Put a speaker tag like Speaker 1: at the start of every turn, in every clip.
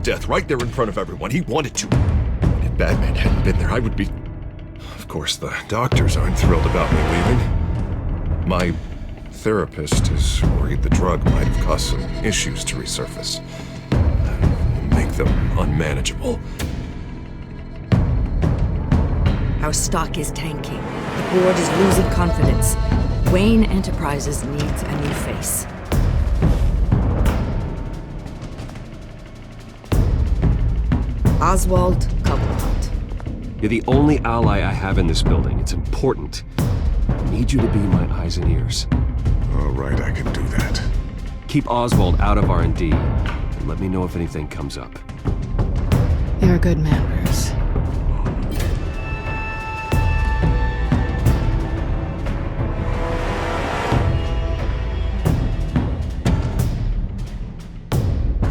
Speaker 1: death right there in front of everyone. He wanted to. If Batman hadn't been there, I would be... Of course, the doctors aren't thrilled about me leaving. My therapist is worried the drug might have caused some issues to resurface. Make them unmanageable.
Speaker 2: Our stock is tanking. The board is losing confidence. Wayne Enterprises needs a new face. Oswald Cobblepot.
Speaker 3: You're the only ally I have in this building. It's important. I need you to be my eyes and ears.
Speaker 1: All right, I can do that.
Speaker 3: Keep Oswald out of R&D, and let me know if anything comes up.
Speaker 2: You're a good man, Bruce.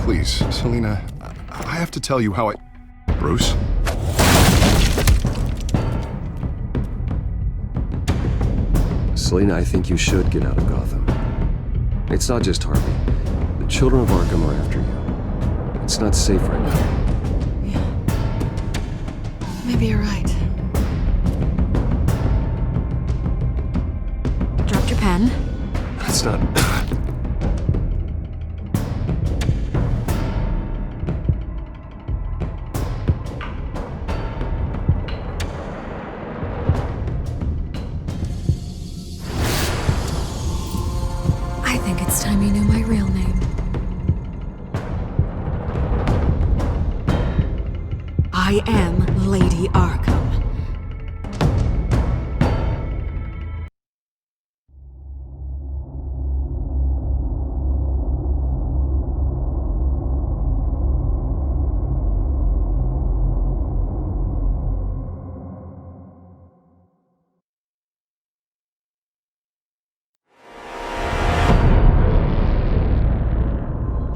Speaker 1: Please, Selina, I have to tell you how I... Bruce?
Speaker 3: Selina, I think you should get out of Gotham. It's not just Harvey. The children of Arkham are after you. It's not safe right now.
Speaker 2: Yeah. Maybe you're right. Dropped your pen.
Speaker 3: That's not...
Speaker 2: I think it's time you knew my real name. I am Lady Arkham.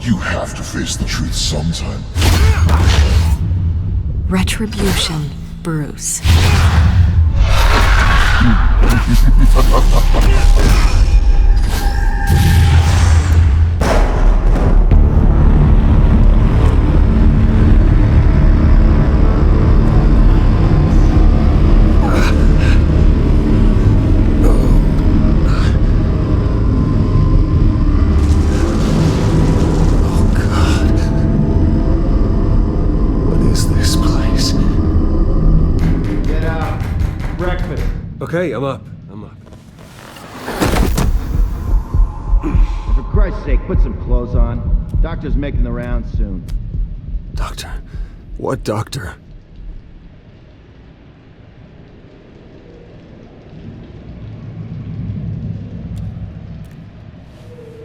Speaker 4: You have to face the truth sometime.
Speaker 2: Retribution, Bruce.
Speaker 3: Okay, I'm up.
Speaker 5: For Christ's sake, put some clothes on. Doctor's making the rounds soon.
Speaker 3: Doctor? What doctor?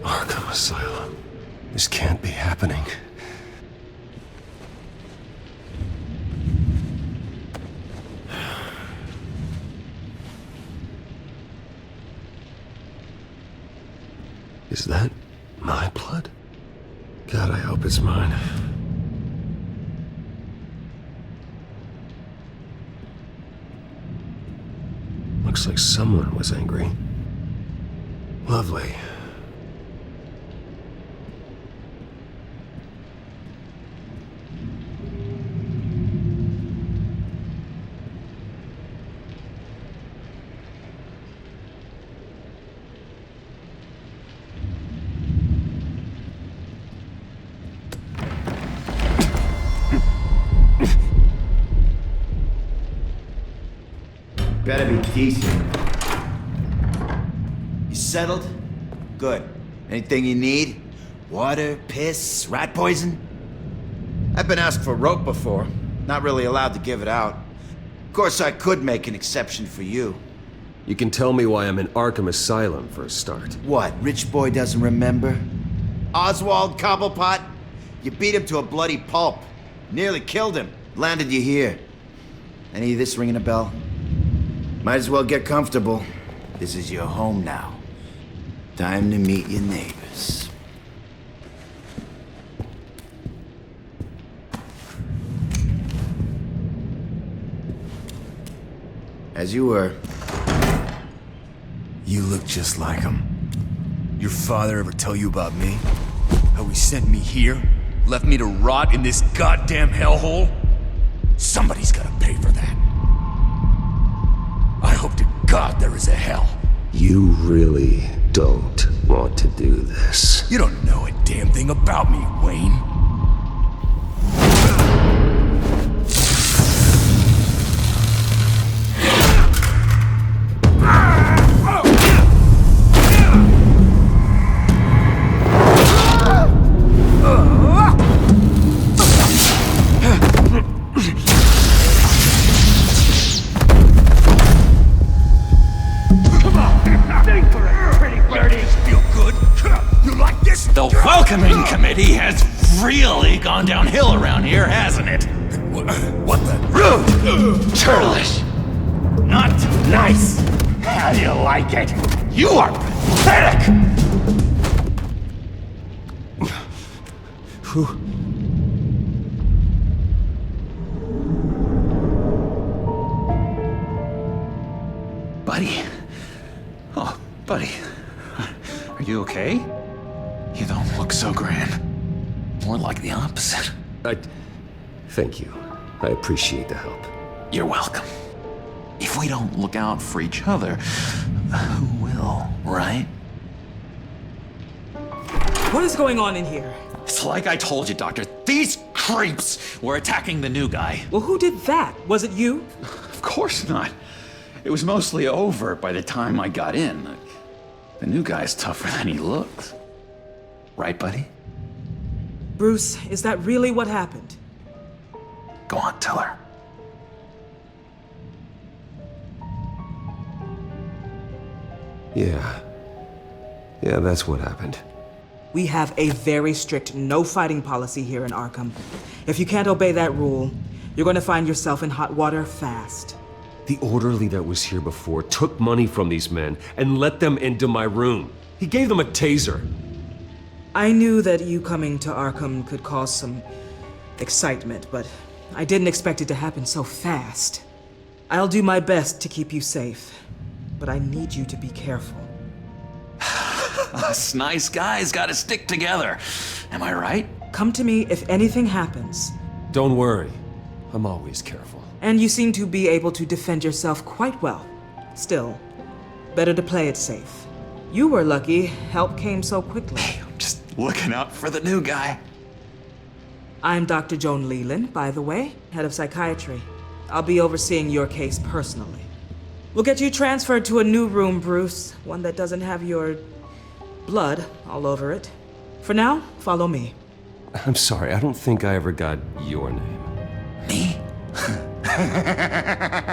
Speaker 3: Arkham Asylum. This can't be happening. Is that my blood? God, I hope it's mine. Looks like someone was angry. Lovely.
Speaker 5: Better be decent. You settled? Good. Anything you need? Water, piss, rat poison? I've been asked for rope before. Not really allowed to give it out. Of course, I could make an exception for you.
Speaker 3: You can tell me why I'm in Arkham Asylum for a start.
Speaker 5: What, rich boy doesn't remember? Oswald Cobblepot? You beat him to a bloody pulp. Nearly killed him. Landed you here. Any of this ringing a bell? Might as well get comfortable. This is your home now. Time to meet your neighbors. As you were.
Speaker 6: You look just like him. Your father ever tell you about me? How he sent me here? Left me to rot in this goddamn hellhole? Somebody's gotta pay for that. I hope to God there is a hell.
Speaker 3: You really don't want to do this.
Speaker 6: You don't know a damn thing about me, Wayne.
Speaker 7: The welcoming committee has really gone downhill around here, hasn't it?
Speaker 6: What the?
Speaker 7: Rude! Churlish! Not nice! How do you like it? You are pathetic! Buddy? Oh, buddy. Are you okay? You don't look so grand. More like the opposite.
Speaker 3: Thank you. I appreciate the help.
Speaker 7: You're welcome. If we don't look out for each other, who will, right?
Speaker 8: What is going on in here?
Speaker 7: It's like I told you, Doctor. These creeps were attacking the new guy.
Speaker 8: Well, who did that? Was it you?
Speaker 7: Of course not. It was mostly over by the time I got in. The new guy's tougher than he looks. Right, buddy?
Speaker 8: Bruce, is that really what happened?
Speaker 7: Go on, tell her.
Speaker 3: Yeah. Yeah, that's what happened.
Speaker 8: We have a very strict no fighting policy here in Arkham. If you can't obey that rule, you're going to find yourself in hot water fast.
Speaker 3: The orderly that was here before took money from these men and let them into my room. He gave them a taser.
Speaker 8: I knew that you coming to Arkham could cause some excitement, but I didn't expect it to happen so fast. I'll do my best to keep you safe, but I need you to be careful.
Speaker 7: Us nice guys gotta stick together. Am I right?
Speaker 8: Come to me if anything happens.
Speaker 3: Don't worry. I'm always careful.
Speaker 8: And you seem to be able to defend yourself quite well. Still, better to play it safe. You were lucky help came so quickly.
Speaker 7: I'm just looking out for the new guy.
Speaker 8: I'm Dr. Joan Leland, by the way, head of psychiatry. I'll be overseeing your case personally. We'll get you transferred to a new room, Bruce. One that doesn't have your blood all over it. For now, follow me.
Speaker 3: I'm sorry, I don't think I ever got your name.
Speaker 7: Me?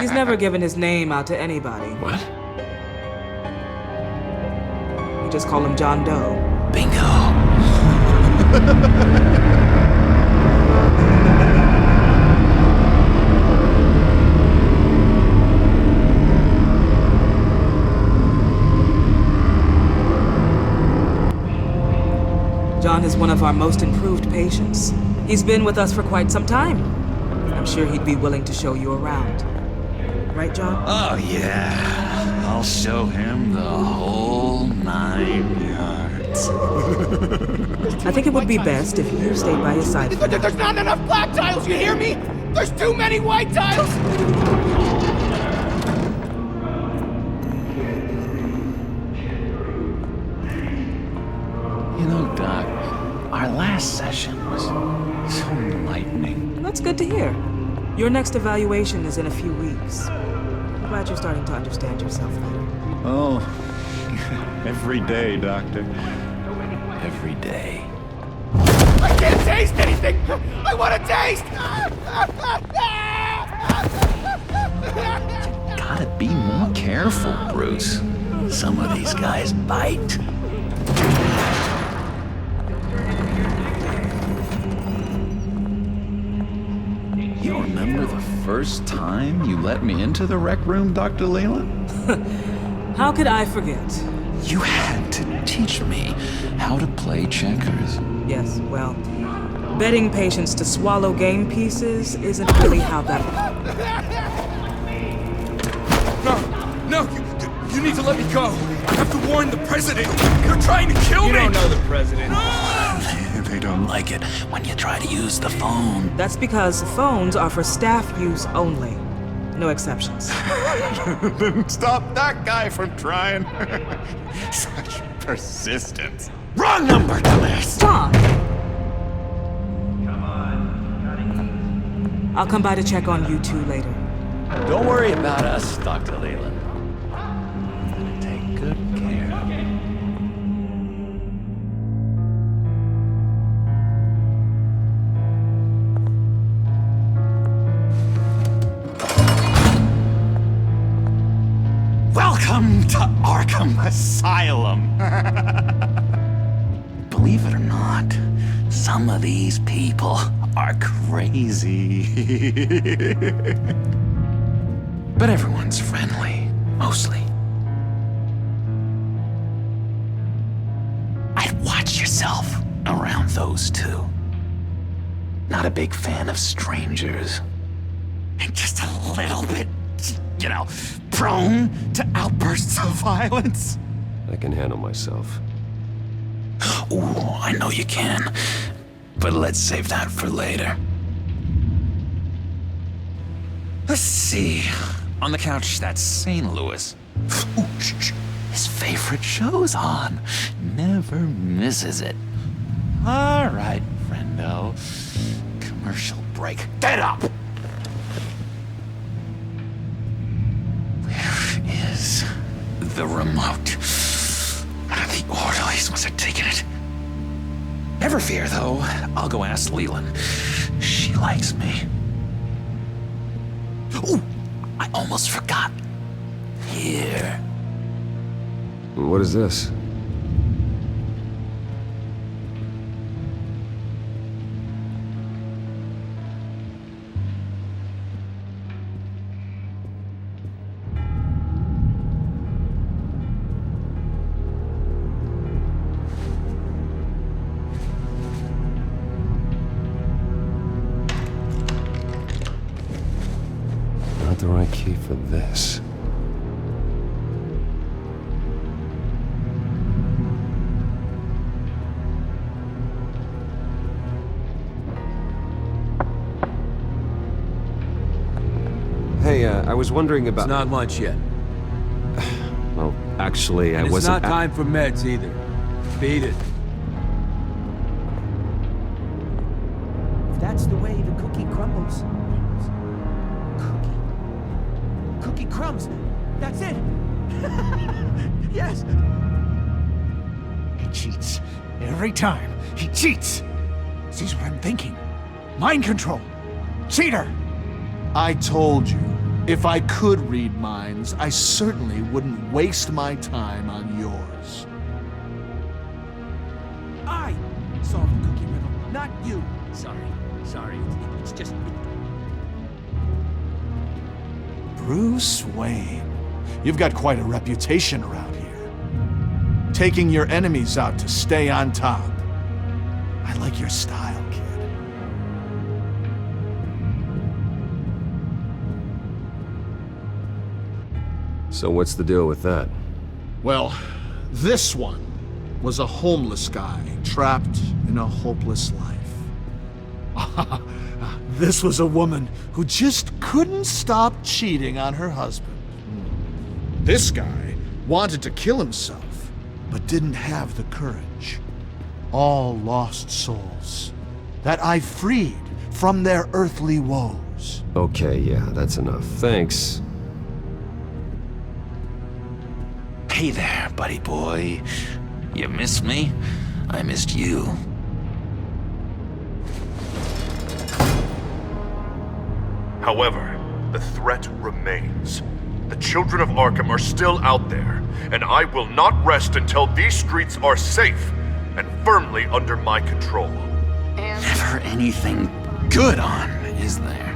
Speaker 8: He's never given his name out to anybody.
Speaker 3: What?
Speaker 8: We just call him John Doe.
Speaker 7: Bingo.
Speaker 8: John is one of our most improved patients. He's been with us for quite some time. I'm sure he'd be willing to show you around. Right, John?
Speaker 7: Oh, yeah. I'll show him the whole 9 yards.
Speaker 8: I think it would be best if you stayed by his side.
Speaker 9: There's not enough black tiles, you hear me? There's too many white tiles!
Speaker 7: You know, Doc, our last session was so enlightening.
Speaker 8: That's good to hear. Your next evaluation is in a few weeks. I'm glad you're starting to understand yourself better.
Speaker 10: Oh, every day, Doctor.
Speaker 7: Every day.
Speaker 9: I can't taste anything! I want to taste!
Speaker 7: Gotta be more careful, Bruce. Some of these guys bite. You remember the first time you let me into the rec room, Dr. Leland?
Speaker 8: How could I forget?
Speaker 7: You had to teach me how to play checkers.
Speaker 8: Yes, well, betting patients to swallow game pieces isn't really how that...
Speaker 6: No, you need to let me go. I have to warn the president. They're trying to kill me.
Speaker 9: You don't know the president.
Speaker 6: They don't like it when you try to use the phone.
Speaker 8: That's because phones are for staff use only. No exceptions.
Speaker 6: Then stop that guy from trying. Such persistence. Wrong number, dumbass!
Speaker 8: Tom! I'll come by to check on you two later.
Speaker 7: Don't worry about us, Dr. Leland. I'm gonna take good care of you.
Speaker 6: Welcome to Arkham Asylum. Believe it or not, some of these people are crazy. But everyone's friendly, mostly. I'd watch yourself around those two. Not a big fan of strangers. And just a little bit, prone to outbursts of violence.
Speaker 3: I can handle myself.
Speaker 6: Ooh, I know you can. But let's save that for later. Let's see. On the couch, that's St. Louis. Ooh, his favorite show's on. Never misses it. All right, friendo. Commercial break. Get up! Where is the remote? The orderlies must have taken it. Never fear, though. I'll go ask Leland. She likes me. Ooh, I almost forgot. Here.
Speaker 3: What is this? The right key for this. Hey, I was wondering about...
Speaker 11: It's not lunch yet.
Speaker 3: Well, actually, I
Speaker 11: It's
Speaker 3: wasn't...
Speaker 11: not time for meds either. Beat it.
Speaker 9: If that's the way the cookie crumbles. Cookie crumbs. That's it. Yes.
Speaker 6: He cheats. Every time. He cheats. Sees what I'm thinking. Mind control. Cheater.
Speaker 12: I told you, if I could read minds, I certainly wouldn't waste my time on yours.
Speaker 9: I solved the cookie riddle, not you. Sorry. It's just...
Speaker 12: Bruce Wayne, you've got quite a reputation around here. Taking your enemies out to stay on top. I like your style, kid.
Speaker 3: So what's the deal with that?
Speaker 12: Well, this one was a homeless guy trapped in a hopeless life. This was a woman who just couldn't stop cheating on her husband. This guy wanted to kill himself, but didn't have the courage. All lost souls that I freed from their earthly woes.
Speaker 3: Okay, yeah, that's enough. Thanks.
Speaker 6: Hey there, buddy boy. You missed me? I missed you.
Speaker 1: However, the threat remains. The children of Arkham are still out there, and I will not rest until these streets are safe and firmly under my control.
Speaker 6: Never anything good on, is there?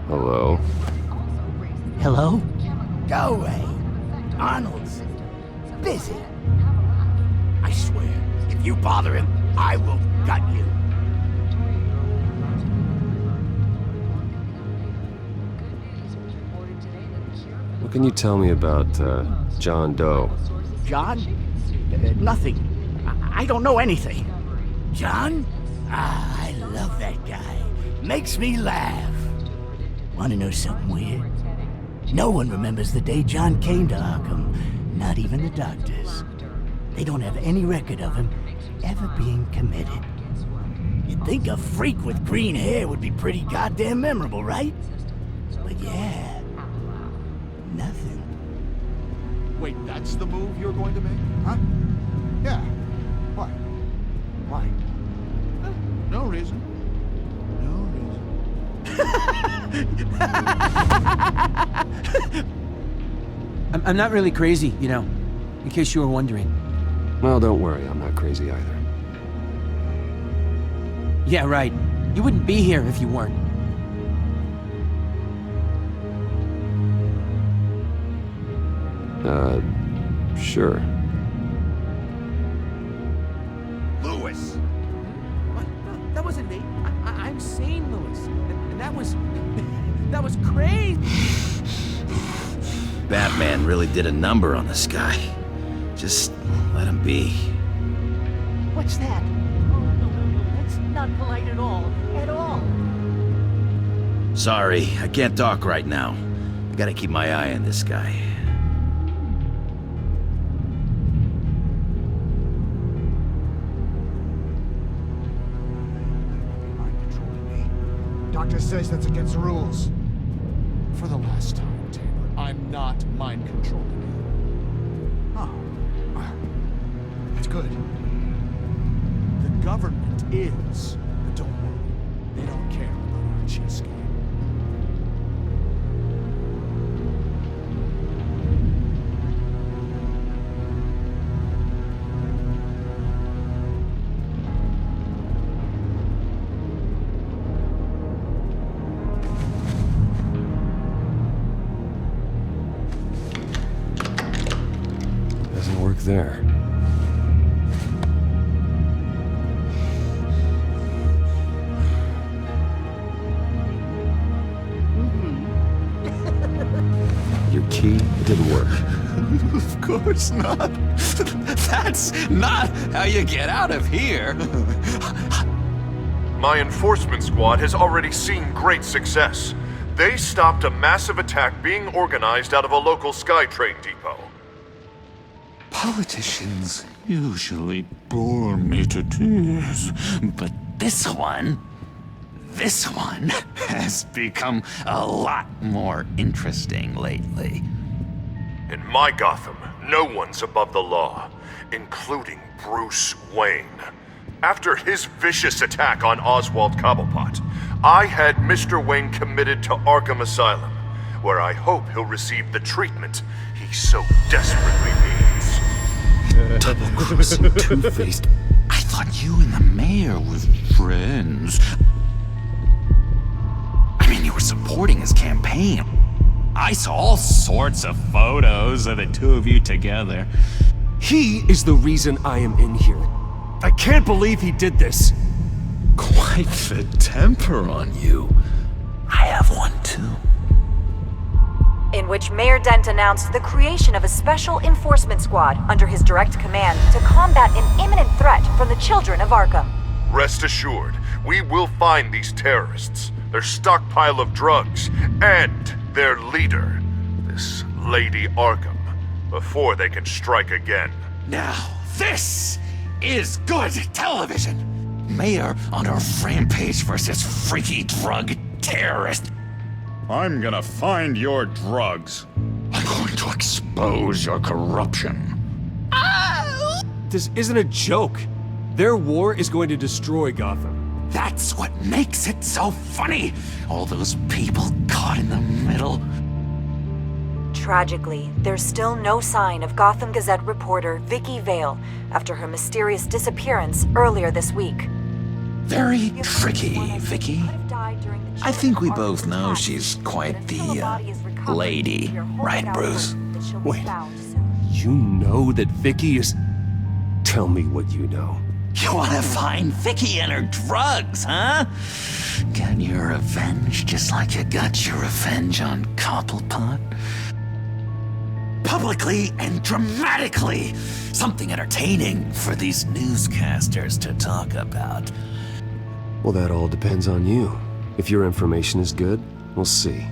Speaker 3: Hello?
Speaker 9: Hello? Go away. Arnold's busy. I swear, if you bother him, I will gut you.
Speaker 3: What can you tell me about, John Doe?
Speaker 9: John? Nothing. I don't know anything. John? Ah, I love that guy. Makes me laugh. Wanna know something weird? No one remembers the day John came to Arkham. Not even the doctors. They don't have any record of him ever being committed. You'd think a freak with green hair would be pretty goddamn memorable, right? But yeah, nothing.
Speaker 12: Wait, that's the move you're going to make? Huh? Yeah. Why? Why? No reason. No reason.
Speaker 11: I'm not really crazy, you know, in case you were wondering.
Speaker 3: Well, don't worry, I'm not crazy either.
Speaker 11: Yeah, right. You wouldn't be here if you weren't.
Speaker 3: Sure.
Speaker 9: Lewis!
Speaker 11: What? No, that wasn't me. I'm sane, Lewis. And that was... that was crazy.
Speaker 6: Batman really did a number on this guy. Just let him be.
Speaker 9: What's that? That's not polite at all. At all.
Speaker 6: Sorry, I can't talk right now. I gotta keep my eye on this guy.
Speaker 12: Mind controlling me. Doctor says that's against the rules. For the last time, Taylor, I'm not mind controlling you. Oh. That's good. The government is, but don't worry. They don't care about our chess game.
Speaker 3: Doesn't work there. Your key, it didn't work.
Speaker 6: Of course not. That's not how you get out of here.
Speaker 1: My enforcement squad has already seen great success. They stopped a massive attack being organized out of a local SkyTrain depot.
Speaker 6: Politicians usually bore me to tears, but this one has become a lot more interesting lately.
Speaker 1: In my Gotham, no one's above the law, including Bruce Wayne. After his vicious attack on Oswald Cobblepot, I had Mr. Wayne committed to Arkham Asylum, where I hope he'll receive the treatment he so desperately needs.
Speaker 6: Double-crossing, two-faced. I thought you and the mayor were friends. I mean, you were supporting his campaign. I saw all sorts of photos of the two of you together.
Speaker 3: He is the reason I am in here. I can't believe he did this.
Speaker 6: Quite the temper on you. I have one too.
Speaker 2: In which Mayor Dent announced the creation of a special enforcement squad under his direct command to combat an imminent threat from the children of Arkham.
Speaker 1: Rest assured, we will find these terrorists, their stockpile of drugs, and their leader, this Lady Arkham, before they can strike again.
Speaker 6: Now, this is good television. Mayor on a rampage versus freaky drug terrorist.
Speaker 10: I'm gonna find your drugs.
Speaker 6: I'm going to expose your corruption.
Speaker 3: This isn't a joke. Their war is going to destroy Gotham.
Speaker 6: That's what makes it so funny. All those people caught in the middle.
Speaker 2: Tragically, there's still no sign of Gotham Gazette reporter Vicky Vale after her mysterious disappearance earlier this week.
Speaker 6: Very tricky, Vicky. I think we both know she's quite the lady, right, Bruce?
Speaker 3: Wait, you know that Vicky is... Tell me what you know.
Speaker 6: You want to find Vicky and her drugs, huh? Get your revenge just like you got your revenge on Cobblepot? publicly and dramatically. Something entertaining for these newscasters to talk about.
Speaker 3: Well, that all depends on you. If your information is good, we'll see.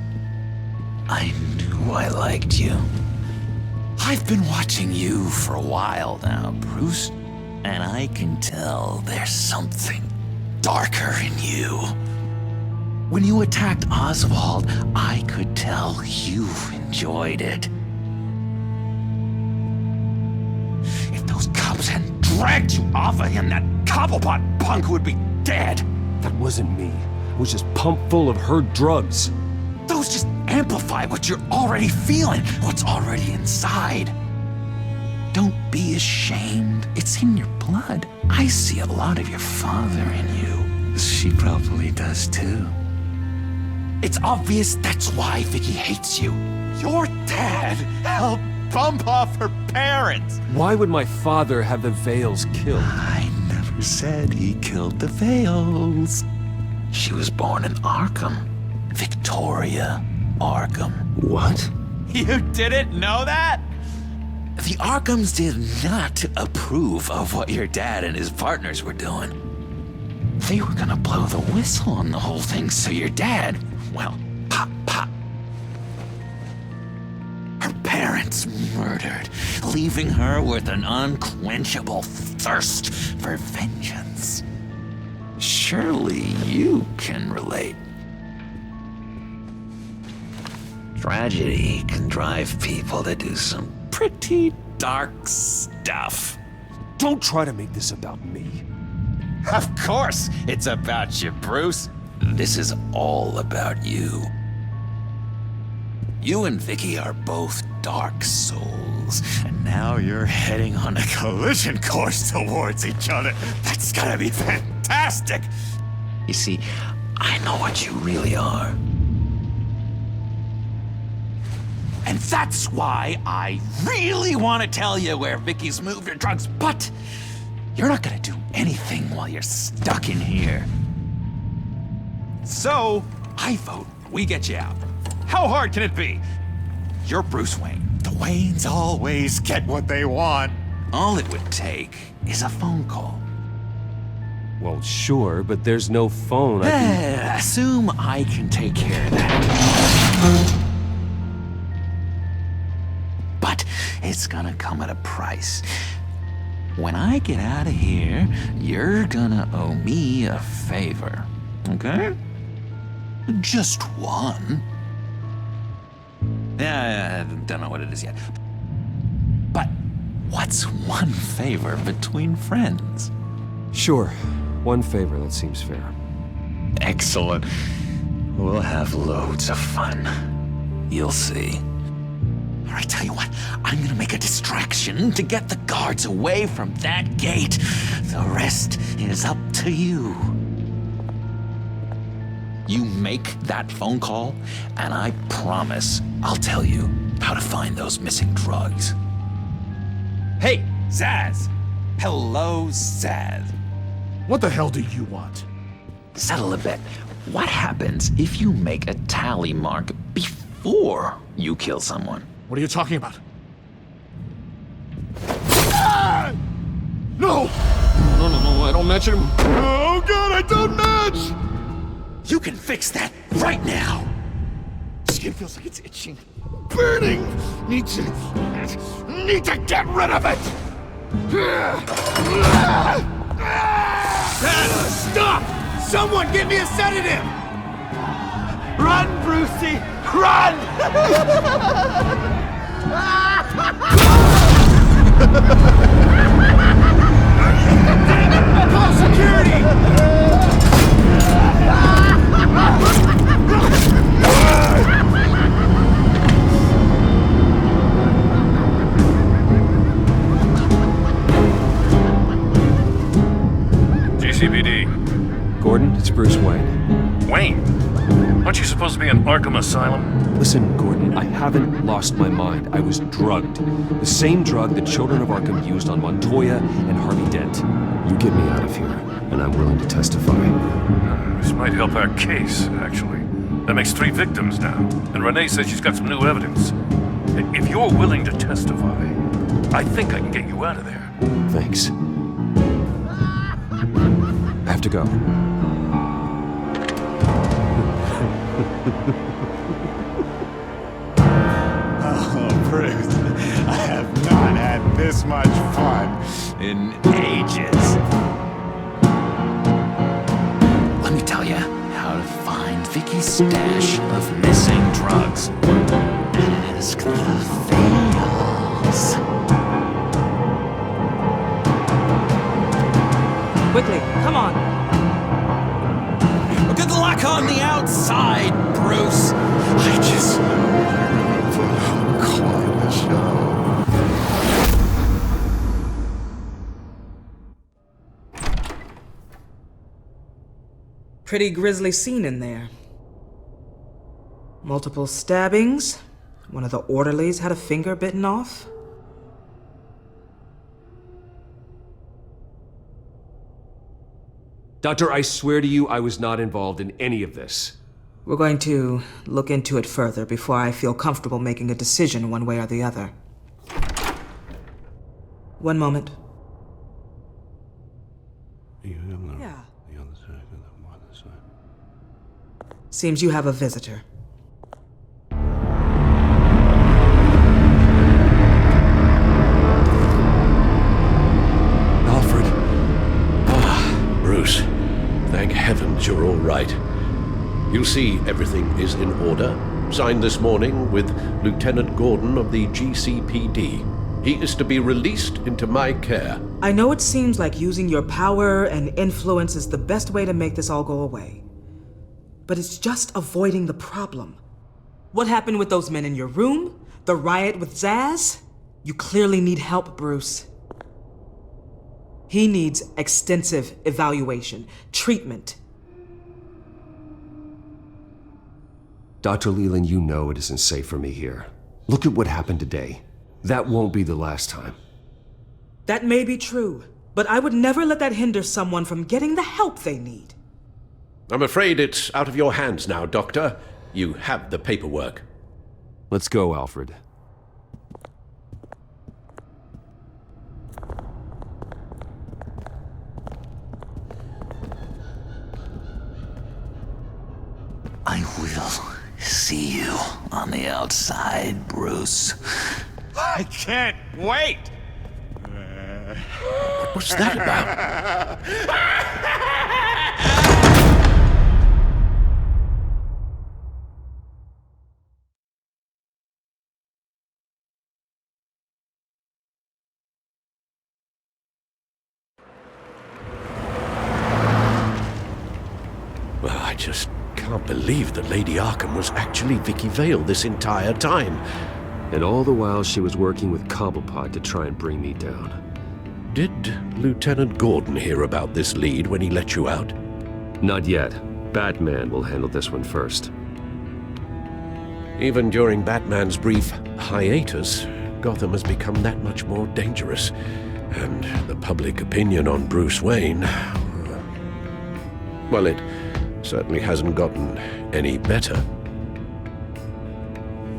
Speaker 6: I knew I liked you. I've been watching you for a while now, Bruce, and I can tell there's something darker in you. When you attacked Oswald, I could tell you enjoyed it. If those cops hadn't dragged you off of him, that Cobblepot punk would be dead.
Speaker 3: That wasn't me. It was just pumped full of her drugs.
Speaker 6: Those just amplify what you're already feeling, what's already inside. Don't be ashamed. It's in your blood. I see a lot of your father in you. She probably does too. It's obvious that's why Vicky hates you. Your dad helped bump off her parents.
Speaker 3: Why would my father have the Vales killed?
Speaker 6: I never said he killed the Vales. She was born in Arkham. Victoria Arkham.
Speaker 3: What?
Speaker 6: You didn't know that? The Arkhams did not approve of what your dad and his partners were doing. They were gonna blow the whistle on the whole thing, so your dad, well, pop, pop. Her parents murdered, leaving her with an unquenchable thirst for vengeance. Surely you can relate. Tragedy can drive people to do some pretty dark stuff.
Speaker 3: Don't try to make this about me.
Speaker 6: Of course it's about you, Bruce. This is all about you. You and Vicky are both dark souls, and now you're heading on a collision course towards each other. That's gonna be fantastic! You see, I know what you really are. And that's why I really want to tell you where Vicky's moved her drugs, but you're not gonna do anything while you're stuck in here. So, I vote we get you out. How hard can it be? You're Bruce Wayne. The Waynes always get what they want. All it would take is a phone call.
Speaker 3: Well, sure, but there's no phone.
Speaker 6: Assume I can take care of that. But it's gonna come at a price. When I get out of here, you're gonna owe me a favor, okay? Just one. Yeah, I don't know what it is yet. But what's one favor between friends?
Speaker 3: Sure. One favor, that seems fair.
Speaker 6: Excellent. We'll have loads of fun. You'll see. All right, tell you what, I'm gonna make a distraction to get the guards away from that gate. The rest is up to you. You make that phone call, and I promise I'll tell you how to find those missing drugs. Hey, Zaz! Hello, Zaz.
Speaker 12: What the hell do you want?
Speaker 6: Settle a bit. What happens if you make a tally mark before you kill someone?
Speaker 12: What are you talking about? Ah! No! No, I don't match him. Oh god, I don't match!
Speaker 6: You can fix that right now!
Speaker 12: Skin feels like it's itching. Burning! Need to get rid of it!
Speaker 11: Stop! Someone give me a sedative! Run, Brucey! Run! Call security!
Speaker 1: GCPD.
Speaker 3: Gordon, it's Bruce Wayne.
Speaker 1: Wayne? Aren't you supposed to be in Arkham Asylum?
Speaker 3: Listen, Gordon, I haven't lost my mind. I was drugged. The same drug the children of Arkham used on Montoya and Harvey Dent. You get me out of here, and I'm willing to testify.
Speaker 1: This might help our case, actually. That makes 3 victims now. And Renee says she's got some new evidence.
Speaker 13: If you're willing to testify, I think I can get you out of there.
Speaker 3: Thanks. I have to go.
Speaker 6: Oh, Bruce, I have not had this much fun in ages. Let me tell you how to find Vicky's stash of missing drugs. Ask the Vales.
Speaker 8: Quickly, come on.
Speaker 6: Good luck on the outside, Bruce. I just put on quite a show.
Speaker 8: Pretty grisly scene in there. Multiple stabbings. One of the orderlies had a finger bitten off.
Speaker 3: Doctor, I swear to you, I was not involved in any of this.
Speaker 8: We're going to look into it further before I feel comfortable making a decision one way or the other. One moment. Yeah. Seems you have a visitor.
Speaker 14: Alfred. Bruce. Thank heavens you're all right. You'll see everything is in order. Signed this morning with Lieutenant Gordon of the GCPD. He is to be released into my care.
Speaker 8: I know it seems like using your power and influence is the best way to make this all go away. But it's just avoiding the problem. What happened with those men in your room? The riot with Zaz? You clearly need help, Bruce. He needs extensive evaluation, treatment.
Speaker 3: Dr. Leland, you know it isn't safe for me here. Look at what happened today. That won't be the last time.
Speaker 8: That may be true, but I would never let that hinder someone from getting the help they need.
Speaker 14: I'm afraid it's out of your hands now, Doctor. You have the paperwork.
Speaker 3: Let's go, Alfred.
Speaker 6: I will see you on the outside, Bruce. I can't wait!
Speaker 14: What was that about? Well, I just can't believe that Lady Arkham was actually Vicky Vale this entire time.
Speaker 3: And all the while she was working with Cobblepot to try and bring me down.
Speaker 14: Did Lieutenant Gordon hear about this lead when he let you out?
Speaker 3: Not yet. Batman will handle this one first.
Speaker 14: Even during Batman's brief hiatus, Gotham has become that much more dangerous. And the public opinion on Bruce Wayne... well, it certainly hasn't gotten any better.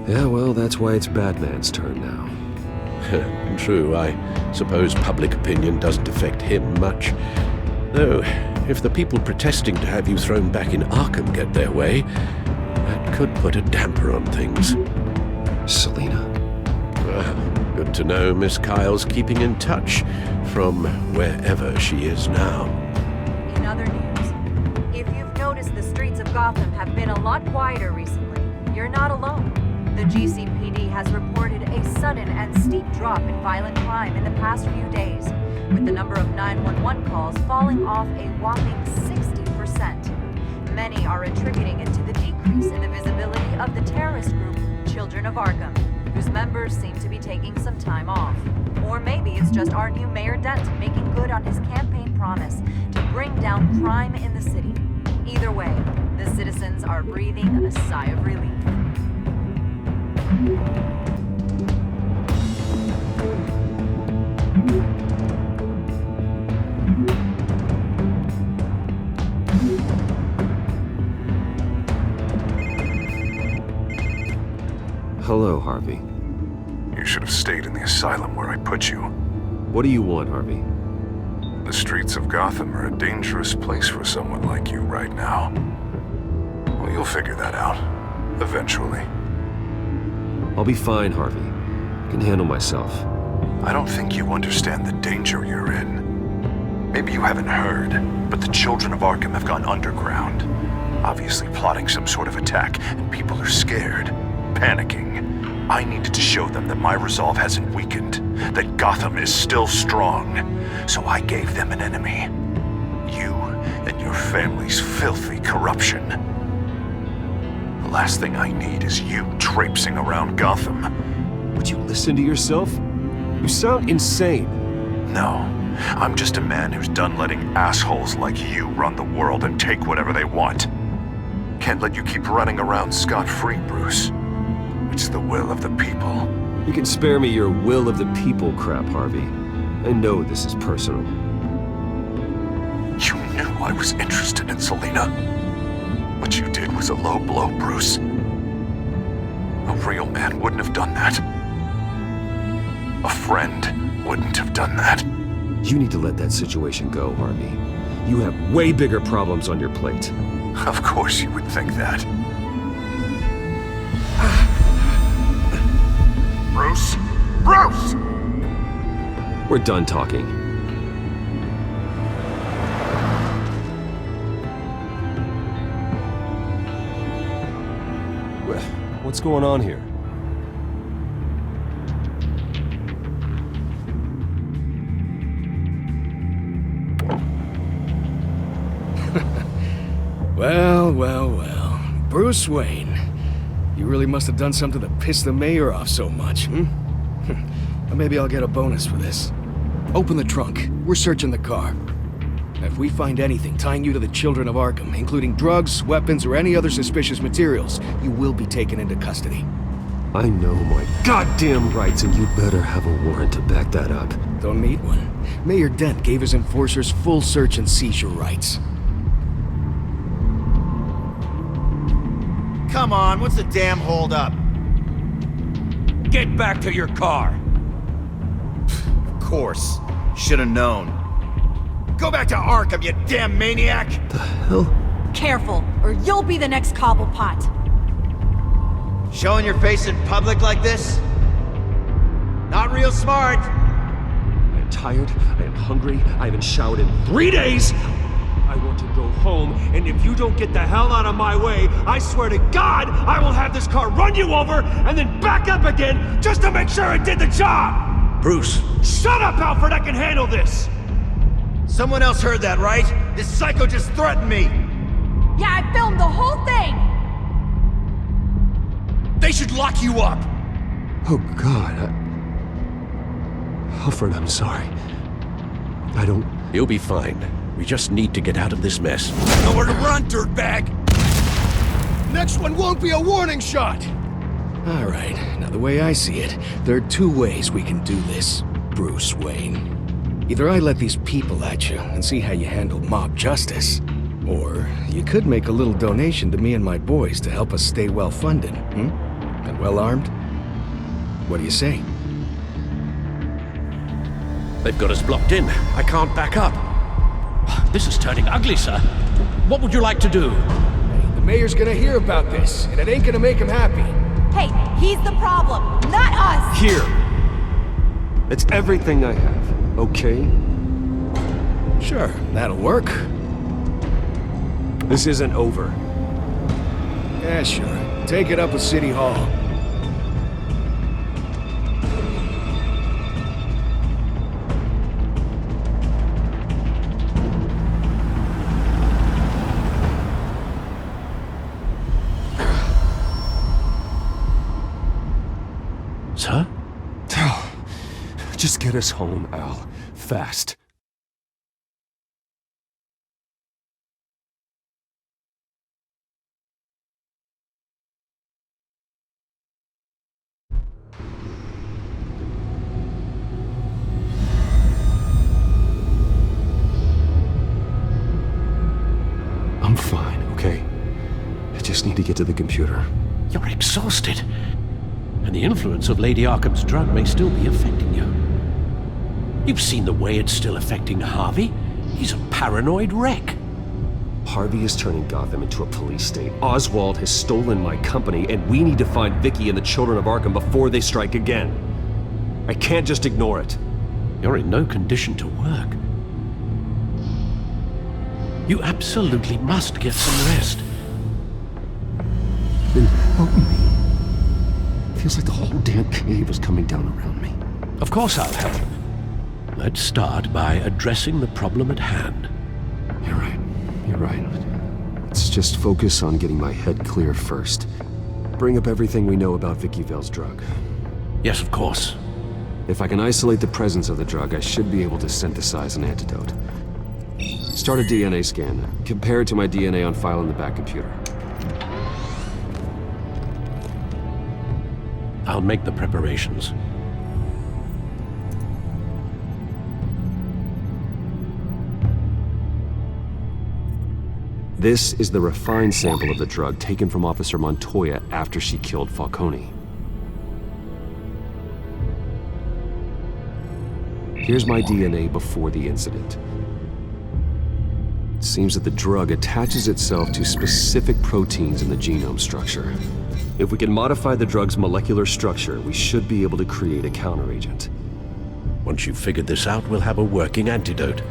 Speaker 3: Yeah, well, that's why it's Batman's turn now.
Speaker 14: True, I suppose public opinion doesn't affect him much. Though, if the people protesting to have you thrown back in Arkham get their way, that could put a damper on things.
Speaker 3: Selina?
Speaker 14: Good to know Miss Kyle's keeping in touch from wherever she is now.
Speaker 2: In other news, if you've noticed the streets of Gotham have been a lot quieter recently, you're not alone. The GCPD has reported a sudden and steep drop in violent crime in the past few days, with the number of 911 calls falling off a whopping 60%. Many are attributing it to the decrease in the visibility of the terrorist group Children of Arkham, whose members seem to be taking some time off. Or maybe it's just our new Mayor Dent making good on his campaign promise to bring down crime in the city. Either way, the citizens are breathing a sigh of relief.
Speaker 3: Hello, Harvey.
Speaker 15: asylum where I put you.
Speaker 3: What do you want, Harvey?
Speaker 15: The streets of Gotham are a dangerous place for someone like you right now. Well, you'll figure that out. Eventually.
Speaker 3: I'll be fine, Harvey. I can handle myself.
Speaker 15: I don't think you understand the danger you're in. Maybe you haven't heard, but the children of Arkham have gone underground. Obviously plotting some sort of attack, and people are scared, panicking. I needed to show them that my resolve hasn't weakened, that Gotham is still strong. So I gave them an enemy. You and your family's filthy corruption. The last thing I need is you traipsing around Gotham.
Speaker 3: Would you listen to yourself? You sound insane.
Speaker 15: No, I'm just a man who's done letting assholes like you run the world and take whatever they want. Can't let you keep running around scot-free, Bruce. It's the will of the people.
Speaker 3: You can spare me your will of the people crap, Harvey. I know this is personal.
Speaker 15: You knew I was interested in Selina. What you did was a low blow, Bruce. A real man wouldn't have done that. A friend wouldn't have done that.
Speaker 3: You need to let that situation go, Harvey. You have way bigger problems on your plate.
Speaker 15: Of course you would think that. Bruce? Bruce!
Speaker 3: We're done talking. What's going on here?
Speaker 16: Well. Bruce Wayne. You really must have done something to piss the mayor off so much, hmm? Maybe I'll get a bonus for this. Open the trunk. We're searching the car. If we find anything tying you to the children of Arkham, including drugs, weapons, or any other suspicious materials, you will be taken into custody.
Speaker 3: I know my goddamn rights, and you better have a warrant to back that up.
Speaker 16: Don't need one. Mayor Dent gave his enforcers full search and seizure rights.
Speaker 5: Come on, what's the damn holdup?
Speaker 11: Get back to your car.
Speaker 5: Of course. Should've known. Go back to Arkham, you damn maniac!
Speaker 3: The hell?
Speaker 2: Careful, or you'll be the next Cobblepot.
Speaker 5: Showing your face in public like this? Not real smart.
Speaker 3: I am tired, I am hungry, I haven't showered in 3 days! I want to go home, and if you don't get the hell out of my way, I swear to God, I will have this car run you over, and then back up again, just to make sure it did the job!
Speaker 14: Bruce!
Speaker 3: Shut up, Alfred, I can handle this!
Speaker 5: Someone else heard that, right? This psycho just threatened me!
Speaker 2: Yeah, I filmed the whole thing!
Speaker 11: They should lock you up!
Speaker 3: Oh, God, Alfred, I'm sorry. I don't...
Speaker 14: You'll be fine. We just need to get out of this mess.
Speaker 11: Nowhere to run, dirtbag!
Speaker 16: Next one won't be a warning shot! All right, now the way I see it, there are two ways we can do this, Bruce Wayne. Either I let these people at you and see how you handle mob justice, or you could make a little donation to me and my boys to help us stay well-funded, and well-armed. What do you say?
Speaker 14: They've got us blocked in. I can't back up.
Speaker 13: This is turning ugly, sir. What would you like to do?
Speaker 16: The mayor's gonna hear about this, and it ain't gonna make him happy.
Speaker 2: Hey, he's the problem, not us!
Speaker 3: Here! It's everything I have, okay?
Speaker 16: Sure, that'll work.
Speaker 3: This isn't over.
Speaker 16: Yeah, sure. Take it up with City Hall.
Speaker 14: Sir?
Speaker 3: Just get us home, Al. Fast. I'm fine, okay? I just need to get to the computer.
Speaker 14: You're exhausted. And the influence of Lady Arkham's drug may still be affecting you. You've seen the way it's still affecting Harvey. He's a paranoid wreck.
Speaker 3: Harvey is turning Gotham into a police state. Oswald has stolen my company, and we need to find Vicky and the children of Arkham before they strike again. I can't just ignore it.
Speaker 14: You're in no condition to work. You absolutely must get some rest.
Speaker 3: Then help me. Feels like the whole damn cave is coming down around me.
Speaker 14: Of course I'll help. Let's start by addressing the problem at hand.
Speaker 3: You're right. You're right. Let's just focus on getting my head clear first. Bring up everything we know about Vicky Vale's drug.
Speaker 14: Yes, of course.
Speaker 3: If I can isolate the presence of the drug, I should be able to synthesize an antidote. Start a DNA scan. Compare it to my DNA on file in the back computer.
Speaker 14: I'll make the preparations.
Speaker 3: This is the refined sample of the drug taken from Officer Montoya after she killed Falcone. Here's my DNA before the incident. It seems that the drug attaches itself to specific proteins in the genome structure. If we can modify the drug's molecular structure, we should be able to create a counteragent.
Speaker 14: Once you've figured this out, we'll have a working antidote.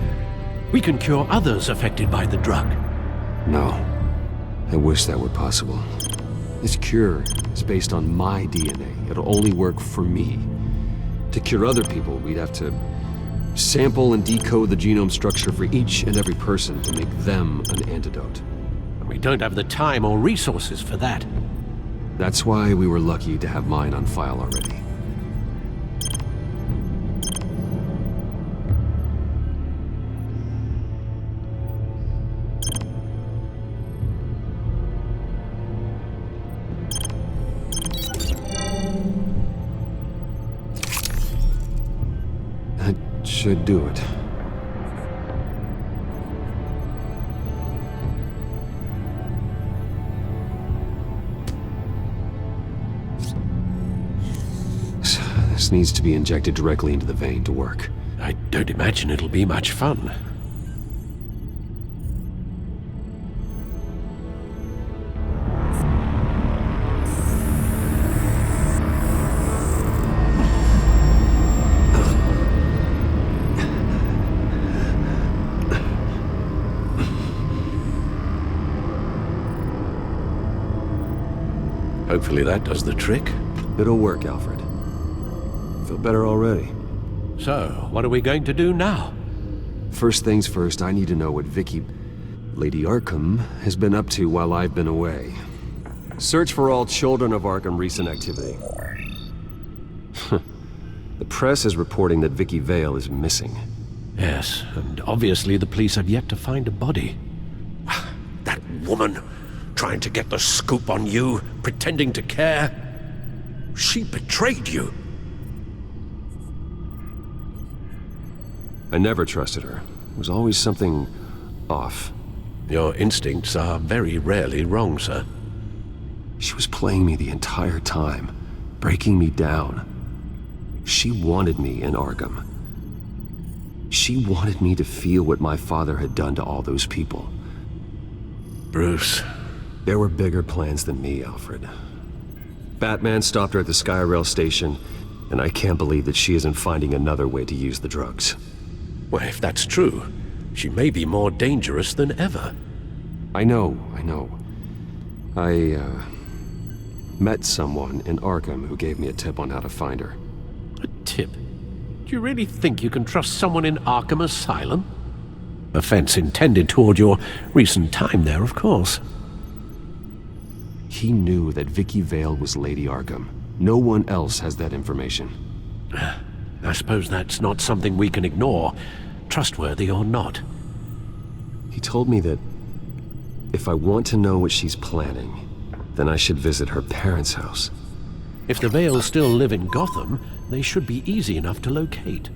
Speaker 14: We can cure others affected by the drug.
Speaker 3: No. I wish that were possible. This cure is based on my DNA. It'll only work for me. To cure other people, we'd have to sample and decode the genome structure for each and every person to make them an antidote.
Speaker 14: We don't have the time or resources for that.
Speaker 3: That's why we were lucky to have mine on file already. That should do it. This needs to be injected directly into the vein to work.
Speaker 14: I don't imagine it'll be much fun. Hopefully that does the trick.
Speaker 3: It'll work, Alfred. Feel better already.
Speaker 14: So, what are we going to do now?
Speaker 3: First things first, I need to know what Vicky, Lady Arkham, has been up to while I've been away. Search for all children of Arkham recent activity. The press is reporting that Vicky Vale is missing.
Speaker 14: Yes, and obviously the police have yet to find a body. That woman, trying to get the scoop on you, pretending to care. She betrayed you.
Speaker 3: I never trusted her. There was always something off.
Speaker 14: Your instincts are very rarely wrong, sir.
Speaker 3: She was playing me the entire time, breaking me down. She wanted me in Arkham. She wanted me to feel what my father had done to all those people.
Speaker 14: Bruce.
Speaker 3: There were bigger plans than me, Alfred. Batman stopped her at the Skyrail station, and I can't believe that she isn't finding another way to use the drugs.
Speaker 14: Well, if that's true, she may be more dangerous than ever.
Speaker 3: I know. I met someone in Arkham who gave me a tip on how to find her.
Speaker 14: A tip? Do you really think you can trust someone in Arkham Asylum? Offense intended toward your recent time there, of course.
Speaker 3: He knew that Vicky Vale was Lady Arkham. No one else has that information.
Speaker 14: I suppose that's not something we can ignore, trustworthy or not.
Speaker 3: He told me that if I want to know what she's planning, then I should visit her parents' house.
Speaker 14: If the Vales still live in Gotham, they should be easy enough to locate.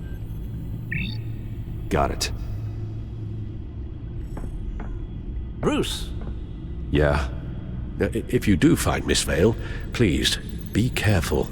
Speaker 3: Got it.
Speaker 14: Bruce!
Speaker 3: Yeah?
Speaker 14: If you do find Miss Vale, please, be careful.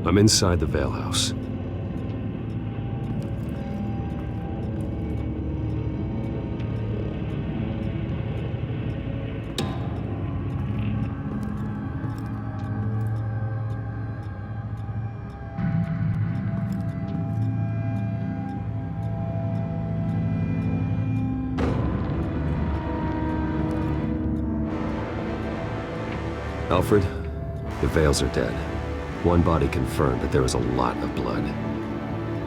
Speaker 3: I'm inside the Vale House. Alfred, the Vales are dead. One body confirmed, but there is a lot of blood.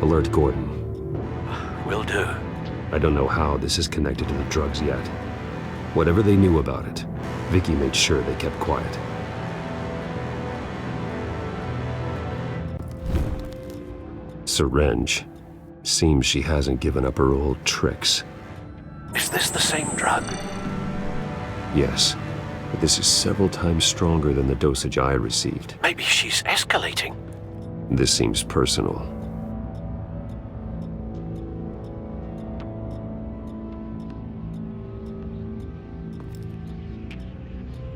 Speaker 3: Alert Gordon.
Speaker 16: Will do.
Speaker 3: I don't know how this is connected to the drugs yet. Whatever they knew about it, Vicky made sure they kept quiet. Syringe. Seems she hasn't given up her old tricks.
Speaker 16: Is this the same drug?
Speaker 3: Yes, but this is several times stronger than the dosage I received.
Speaker 16: Maybe she's escalating.
Speaker 3: This seems personal.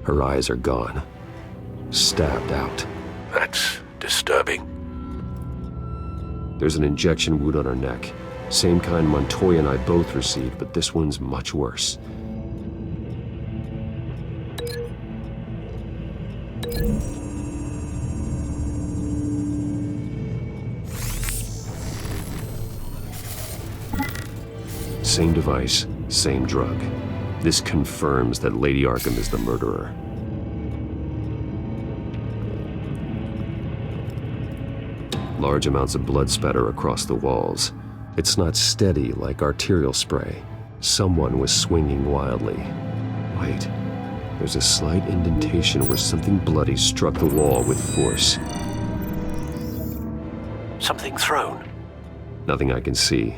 Speaker 3: Her eyes are gone. Stabbed out.
Speaker 16: That's disturbing.
Speaker 3: There's an injection wound on her neck. Same kind Montoya and I both received, but this one's much worse. Same device, same drug. This confirms that Lady Arkham is the murderer. Large amounts of blood spatter across the walls. It's not steady like arterial spray. Someone was swinging wildly. Wait, there's a slight indentation where something bloody struck the wall with force.
Speaker 16: Something thrown.
Speaker 3: Nothing I can see.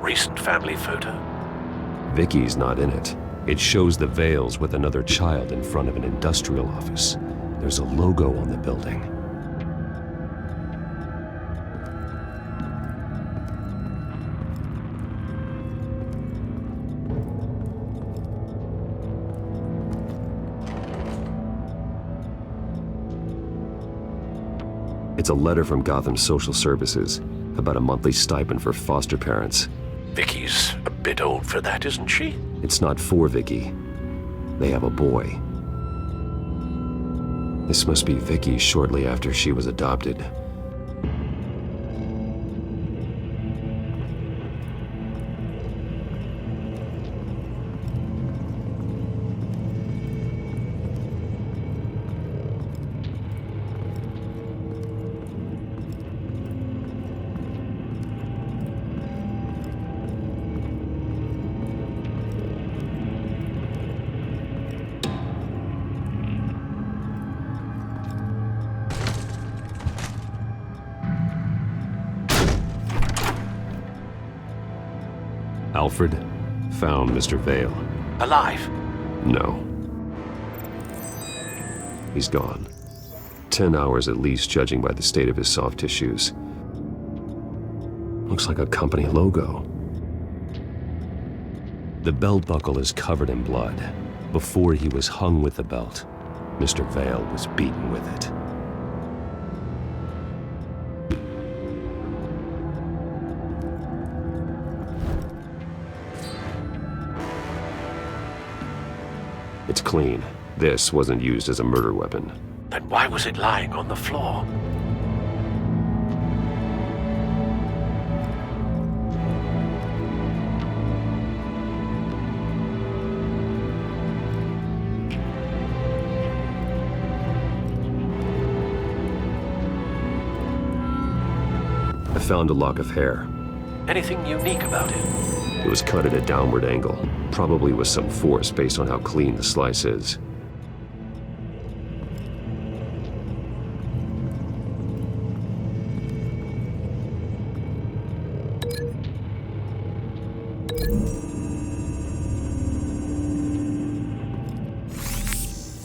Speaker 16: Recent family photo?
Speaker 3: Vicky's not in it. It shows the Vales with another child in front of an industrial office. There's a logo on the building. It's a letter from Gotham Social Services about a monthly stipend for foster parents.
Speaker 16: Vicky's a bit old for that, isn't she?
Speaker 3: It's not for Vicky. They have a boy. This must be Vicky shortly after she was adopted. Alfred found Mr. Vale.
Speaker 16: Alive?
Speaker 3: No. He's gone. 10 hours at least, judging by the state of his soft tissues. Looks like a company logo. The belt buckle is covered in blood. Before he was hung with the belt, Mr. Vale was beaten with it. It's clean. This wasn't used as a murder weapon.
Speaker 16: Then why was it lying on the floor?
Speaker 1: found a lock of hair.
Speaker 16: Anything unique about it?
Speaker 1: It was cut at a downward angle, probably with some force based on how clean the slice is.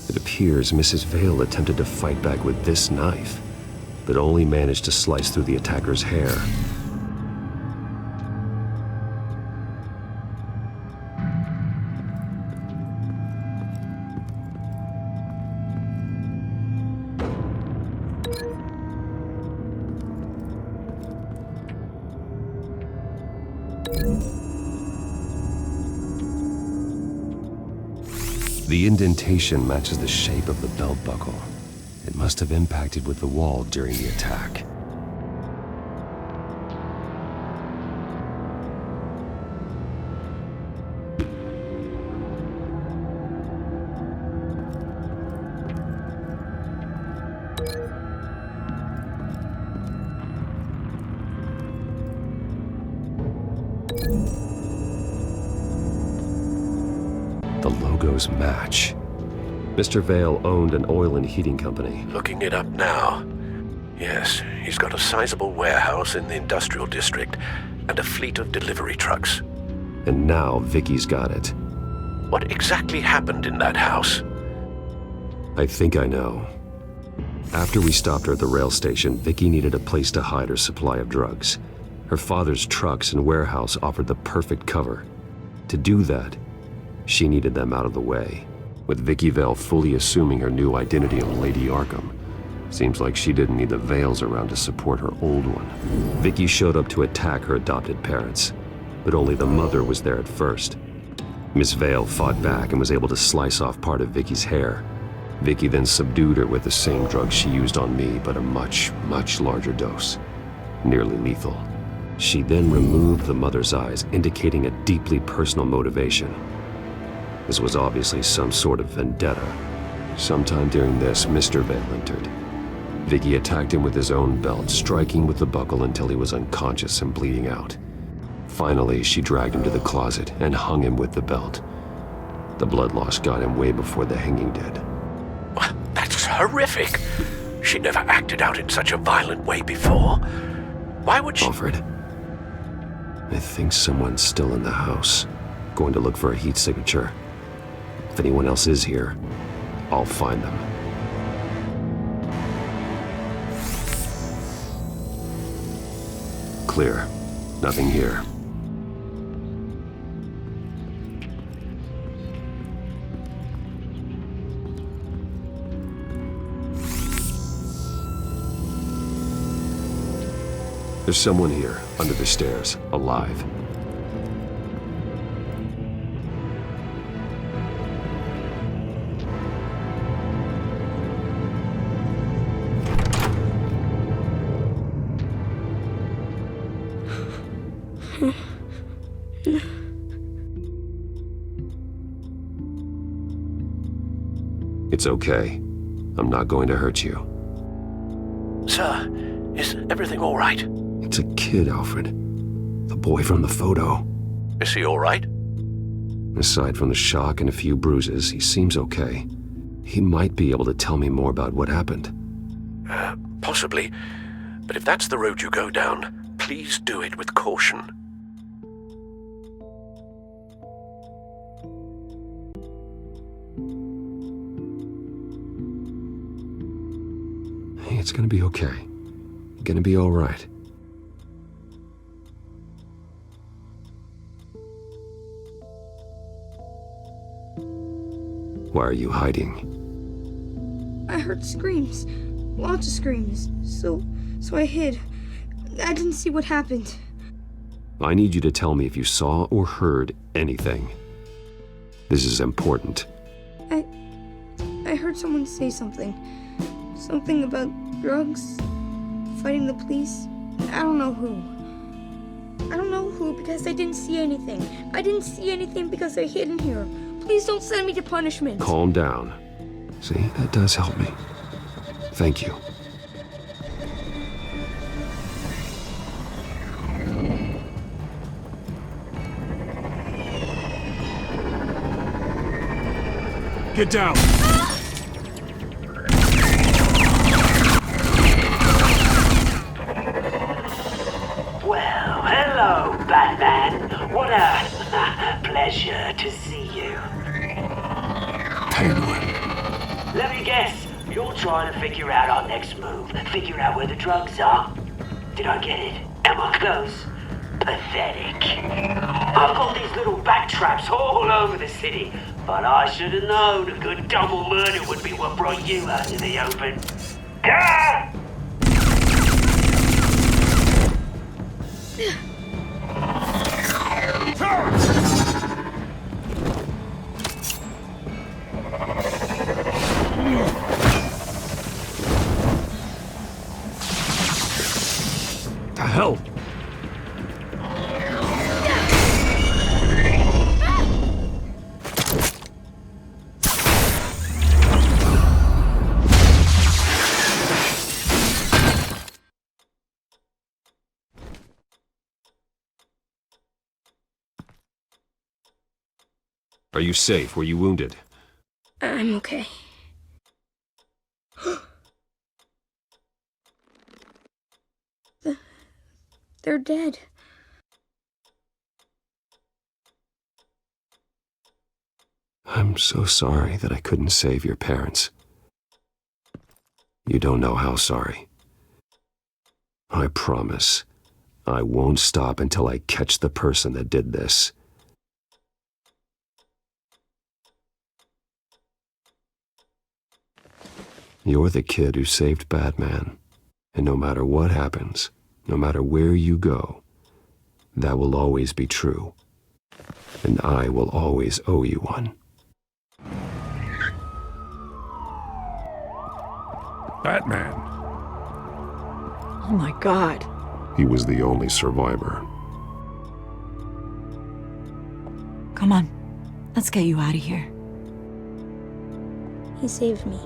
Speaker 1: It appears Mrs. Vale attempted to fight back with this knife, but only managed to slice through the attacker's hair. The indentation matches the shape of the belt buckle. It must have impacted with the wall during the attack. The logos match. Mr. Vale owned an oil and heating company.
Speaker 14: Looking it up now. Yes, he's got a sizable warehouse in the industrial district and a fleet of delivery trucks.
Speaker 1: And now Vicky's got it.
Speaker 14: What exactly happened in that house?
Speaker 1: I think I know. After we stopped her at the rail station, Vicky needed a place to hide her supply of drugs. Her father's trucks and warehouse offered the perfect cover. To do that, she needed them out of the way. With Vicky Vale fully assuming her new identity of Lady Arkham, seems like she didn't need the Vales around to support her old one. Vicky showed up to attack her adopted parents, but only the mother was there at first. Miss Vale fought back and was able to slice off part of Vicky's hair. Vicky then subdued her with the same drug she used on me, but a much, much larger dose. Nearly lethal. She then removed the mother's eyes, indicating a deeply personal motivation. This was obviously some sort of vendetta. Sometime during this, Mr. Vale entered. Vicky attacked him with his own belt, striking with the buckle until he was unconscious and bleeding out. Finally, she dragged him to the closet and hung him with the belt. The blood loss got him way before the hanging did.
Speaker 14: That's horrific. She never acted out in such a violent way before. Why would she—
Speaker 1: Alfred, I think someone's still in the house. Going to look for a heat signature. If anyone else is here, I'll find them. Clear. Nothing here. There's someone here, under the stairs, alive. It's okay. I'm not going to hurt you.
Speaker 14: Sir, is everything all right?
Speaker 1: It's a kid, Alfred. The boy from the photo.
Speaker 14: Is he all right?
Speaker 1: Aside from the shock and a few bruises, he seems okay. He might be able to tell me more about what happened.
Speaker 14: Possibly. But if that's the road you go down, please do it with caution.
Speaker 1: Hey, it's gonna be okay. Gonna be all right. Why are you hiding?
Speaker 17: I heard screams. Lots of screams. So I hid. I didn't see what happened.
Speaker 1: I need you to tell me if you saw or heard anything. This is important.
Speaker 17: I heard someone say something. Something about drugs, fighting the police. I don't know who. I don't know who because I didn't see anything. I didn't see anything because I hid in here. Please don't send me to punishment.
Speaker 1: Calm down. See, that does help me. Thank you.
Speaker 12: Get down!
Speaker 18: Well, hello, Batman. What a pleasure to see you.
Speaker 1: Penguin.
Speaker 18: Let me guess. You're trying to figure out our next move. Figure out where the drugs are. Did I get it? Am I close? Pathetic. I've got these little bat traps all over the city, but I should have known a good double murder would be what brought you out in the open. Ah!
Speaker 12: The hell?
Speaker 1: Are you safe? Were you wounded?
Speaker 17: I'm okay. They're dead.
Speaker 1: I'm so sorry that I couldn't save your parents. You don't know how sorry. I promise, I won't stop until I catch the person that did this. You're the kid who saved Batman, and no matter what happens, no matter where you go, that will always be true, and I will always owe you one.
Speaker 13: Batman.
Speaker 19: Oh my God.
Speaker 1: He was the only survivor.
Speaker 19: Come on, let's get you out of here.
Speaker 17: He saved me.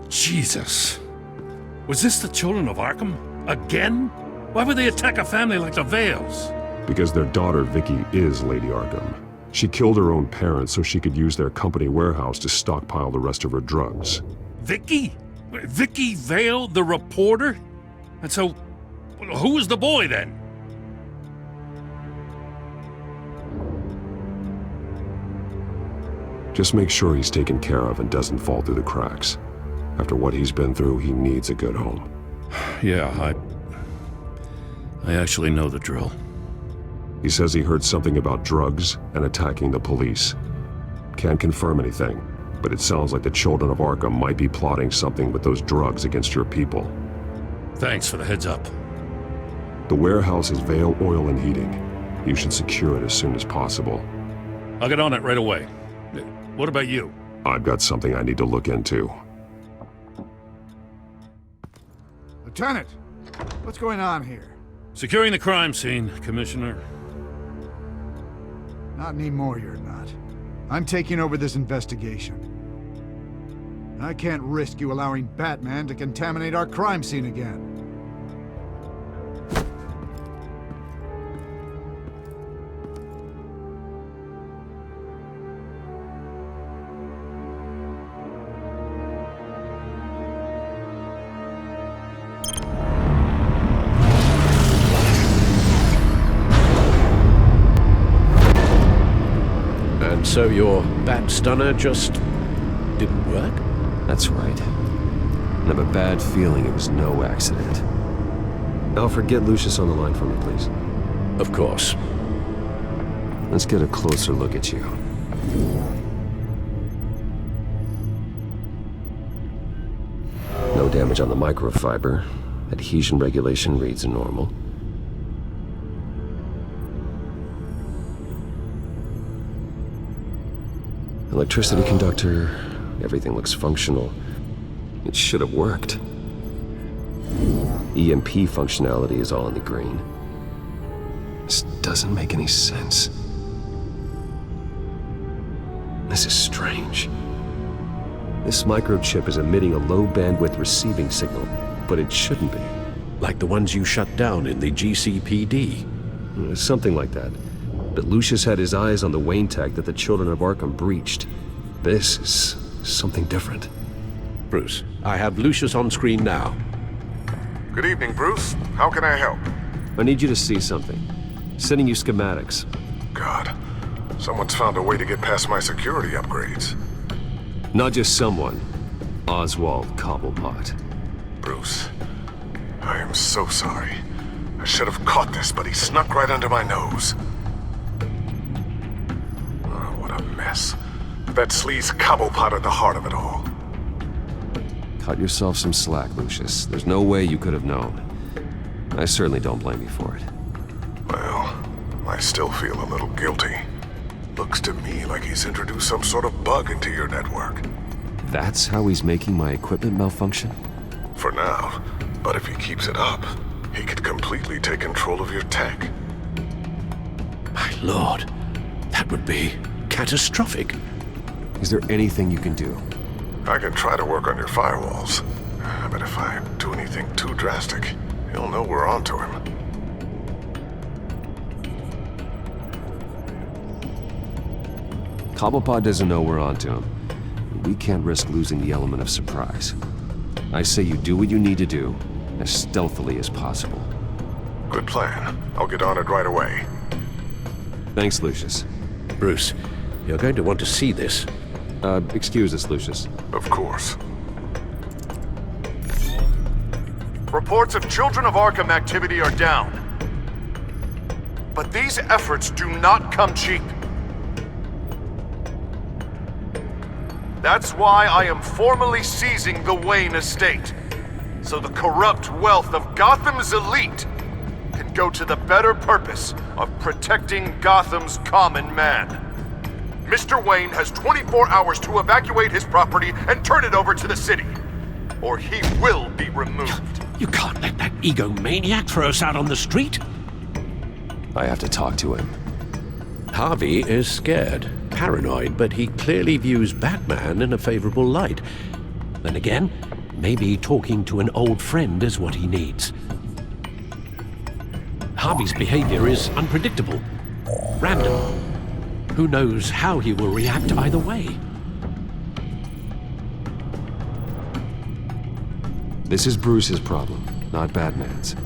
Speaker 13: Jesus. Was this the children of Arkham? Again? Why would they attack a family like the Vales?
Speaker 1: Because their daughter, Vicky, is Lady Arkham. She killed her own parents so she could use their company warehouse to stockpile the rest of her drugs.
Speaker 13: Vicky? Vicky Vale, the reporter? And so, who was the boy then?
Speaker 1: Just make sure he's taken care of and doesn't fall through the cracks. After what he's been through, he needs a good home.
Speaker 13: Yeah, I actually know the drill.
Speaker 1: He says he heard something about drugs and attacking the police. Can't confirm anything, but it sounds like the children of Arkham might be plotting something with those drugs against your people.
Speaker 13: Thanks for the heads up.
Speaker 1: The warehouse is Vale Oil and Heating. You should secure it as soon as possible.
Speaker 13: I'll get on it right away. What about you?
Speaker 1: I've got something I need to look into.
Speaker 12: Lieutenant, what's going on here?
Speaker 13: Securing the crime scene, Commissioner.
Speaker 12: Not anymore, you're not. I'm taking over this investigation. I can't risk you allowing Batman to contaminate our crime scene again.
Speaker 14: So your bat stunner just didn't work?
Speaker 1: That's right. I have a bad feeling it was no accident. Alfred, get Lucius on the line for me, please.
Speaker 14: Of course.
Speaker 1: Let's get a closer look at you. No damage on the microfiber. Adhesion regulation reads normal. Electricity conductor, everything looks functional. It should have worked. EMP functionality is all in the green. This doesn't make any sense. This is strange. This microchip is emitting a low-bandwidth receiving signal, but it shouldn't be.
Speaker 14: Like the ones you shut down in the GCPD?
Speaker 1: Something like that.
Speaker 20: But Lucius had his eyes on the Wayne tag that the children of Arkham breached. This is something different.
Speaker 14: Bruce, I have Lucius on screen now.
Speaker 1: Good evening, Bruce. How can I help?
Speaker 20: I need you to see something. Sending you schematics.
Speaker 1: God, someone's found a way to get past my security upgrades.
Speaker 20: Not just someone. Oswald Cobblepot.
Speaker 1: Bruce, I am so sorry. I should have caught this, but he snuck right under my nose. Oh, what a mess. That sleaze Cobblepot at the heart of it all.
Speaker 20: Cut yourself some slack, Lucius. There's no way you could have known. I certainly don't blame you for it.
Speaker 1: Well, I still feel a little guilty. Looks to me like he's introduced some sort of bug into your network.
Speaker 20: That's how he's making my equipment malfunction?
Speaker 1: For now. But if he keeps it up, he could completely take control of your tech.
Speaker 14: My lord, that would be catastrophic.
Speaker 20: Is there anything you can do?
Speaker 1: I can try to work on your firewalls. But if I do anything too drastic, he'll know we're onto him.
Speaker 20: Cobblepot doesn't know we're onto him. We can't risk losing the element of surprise. I say you do what you need to do, as stealthily as possible.
Speaker 1: Good plan. I'll get on it right away.
Speaker 20: Thanks, Lucius.
Speaker 14: Bruce, you're going to want to see this.
Speaker 20: Excuse us, Lucius.
Speaker 1: Of course. Reports of Children of Arkham activity are down. But these efforts do not come cheap. That's why I am formally seizing the Wayne estate, so the corrupt wealth of Gotham's elite can go to the better purpose of protecting Gotham's common man. Mr. Wayne has 24 hours to evacuate his property and turn it over to the city, or he will be removed.
Speaker 14: You can't let that egomaniac throw us out on the street.
Speaker 20: I have to talk to him.
Speaker 14: Harvey is scared, paranoid, but he clearly views Batman in a favorable light. Then again, maybe talking to an old friend is what he needs. Harvey's behavior is unpredictable, random. Who knows how he will react either way?
Speaker 20: This is Bruce's problem, not Batman's.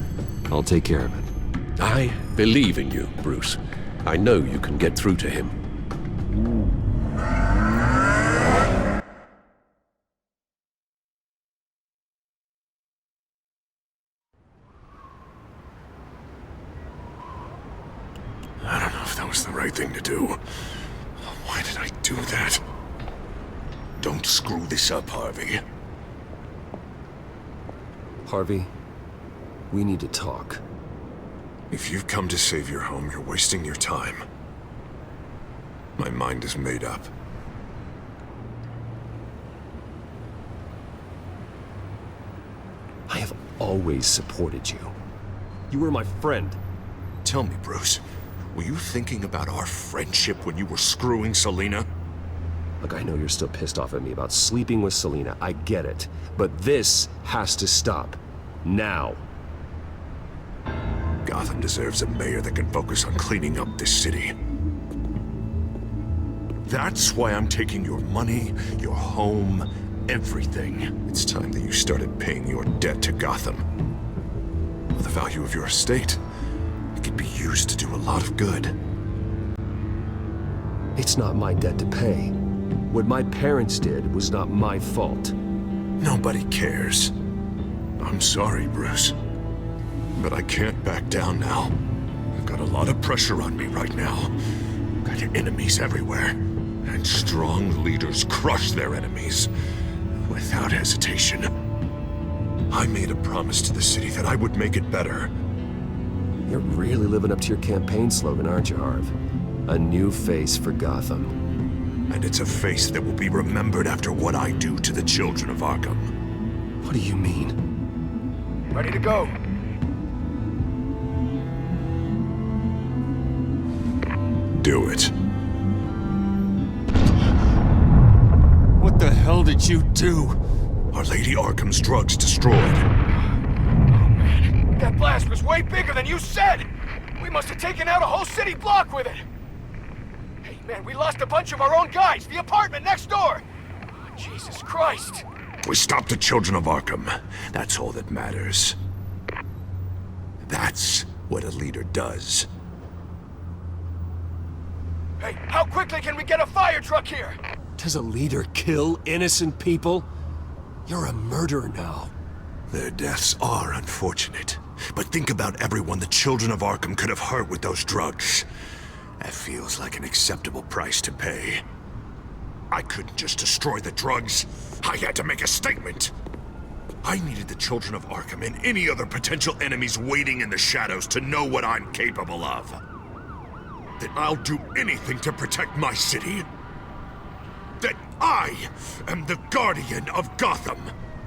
Speaker 20: I'll take care of it.
Speaker 14: I believe in you, Bruce. I know you can get through to him.
Speaker 1: I don't know if that was the right thing to do. Why did I do that? Don't screw this up, Harvey.
Speaker 20: Harvey, we need to talk.
Speaker 1: If you've come to save your home, you're wasting your time. My mind is made up.
Speaker 20: I have always supported you. You were my friend.
Speaker 1: Tell me, Bruce, were you thinking about our friendship when you were screwing Selina?
Speaker 20: Look, I know you're still pissed off at me about sleeping with Selina. I get it. But this has to stop. Now.
Speaker 1: Gotham deserves a mayor that can focus on cleaning up this city. That's why I'm taking your money, your home, everything. It's time that you started paying your debt to Gotham. For the value of your estate, it could be used to do a lot of good.
Speaker 20: It's not my debt to pay. What my parents did was not my fault.
Speaker 1: Nobody cares. I'm sorry, Bruce. But I can't back down now. I've got a lot of pressure on me right now. Got enemies everywhere. And strong leaders crush their enemies. Without hesitation. I made a promise to the city that I would make it better.
Speaker 20: You're really living up to your campaign slogan, aren't you, Harv? A new face for Gotham.
Speaker 1: And it's a face that will be remembered after what I do to the children of Arkham.
Speaker 20: What do you mean?
Speaker 11: Ready to go.
Speaker 1: Do it.
Speaker 13: What the hell did you do?
Speaker 1: Our Lady Arkham's drugs destroyed.
Speaker 11: Oh, man. That blast was way bigger than you said! We must have taken out a whole city block with it! Man, we lost a bunch of our own guys! The apartment next door! Jesus Christ!
Speaker 15: We stopped the children of Arkham. That's all that matters. That's what a leader does.
Speaker 11: Hey, how quickly can we get a fire truck here?
Speaker 3: Does a leader kill innocent people? You're a murderer now.
Speaker 15: Their deaths are unfortunate. But think about everyone the children of Arkham could have hurt with those drugs. That feels like an acceptable price to pay. I couldn't just destroy the drugs. I had to make a statement. I needed the children of Arkham and any other potential enemies waiting in the shadows to know what I'm capable of. That I'll do anything to protect my city. That I am the guardian of Gotham.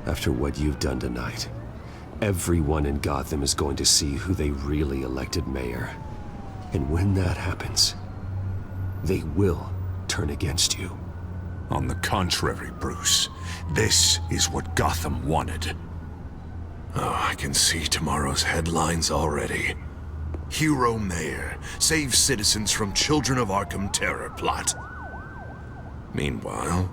Speaker 20: After what you've done tonight, everyone in Gotham is going to see who they really elected mayor. And when that happens, they will turn against you.
Speaker 15: On the contrary, Bruce, this is what Gotham wanted. Oh, I can see tomorrow's headlines already. Hero Mayor saves citizens from Children of Arkham terror plot. Meanwhile,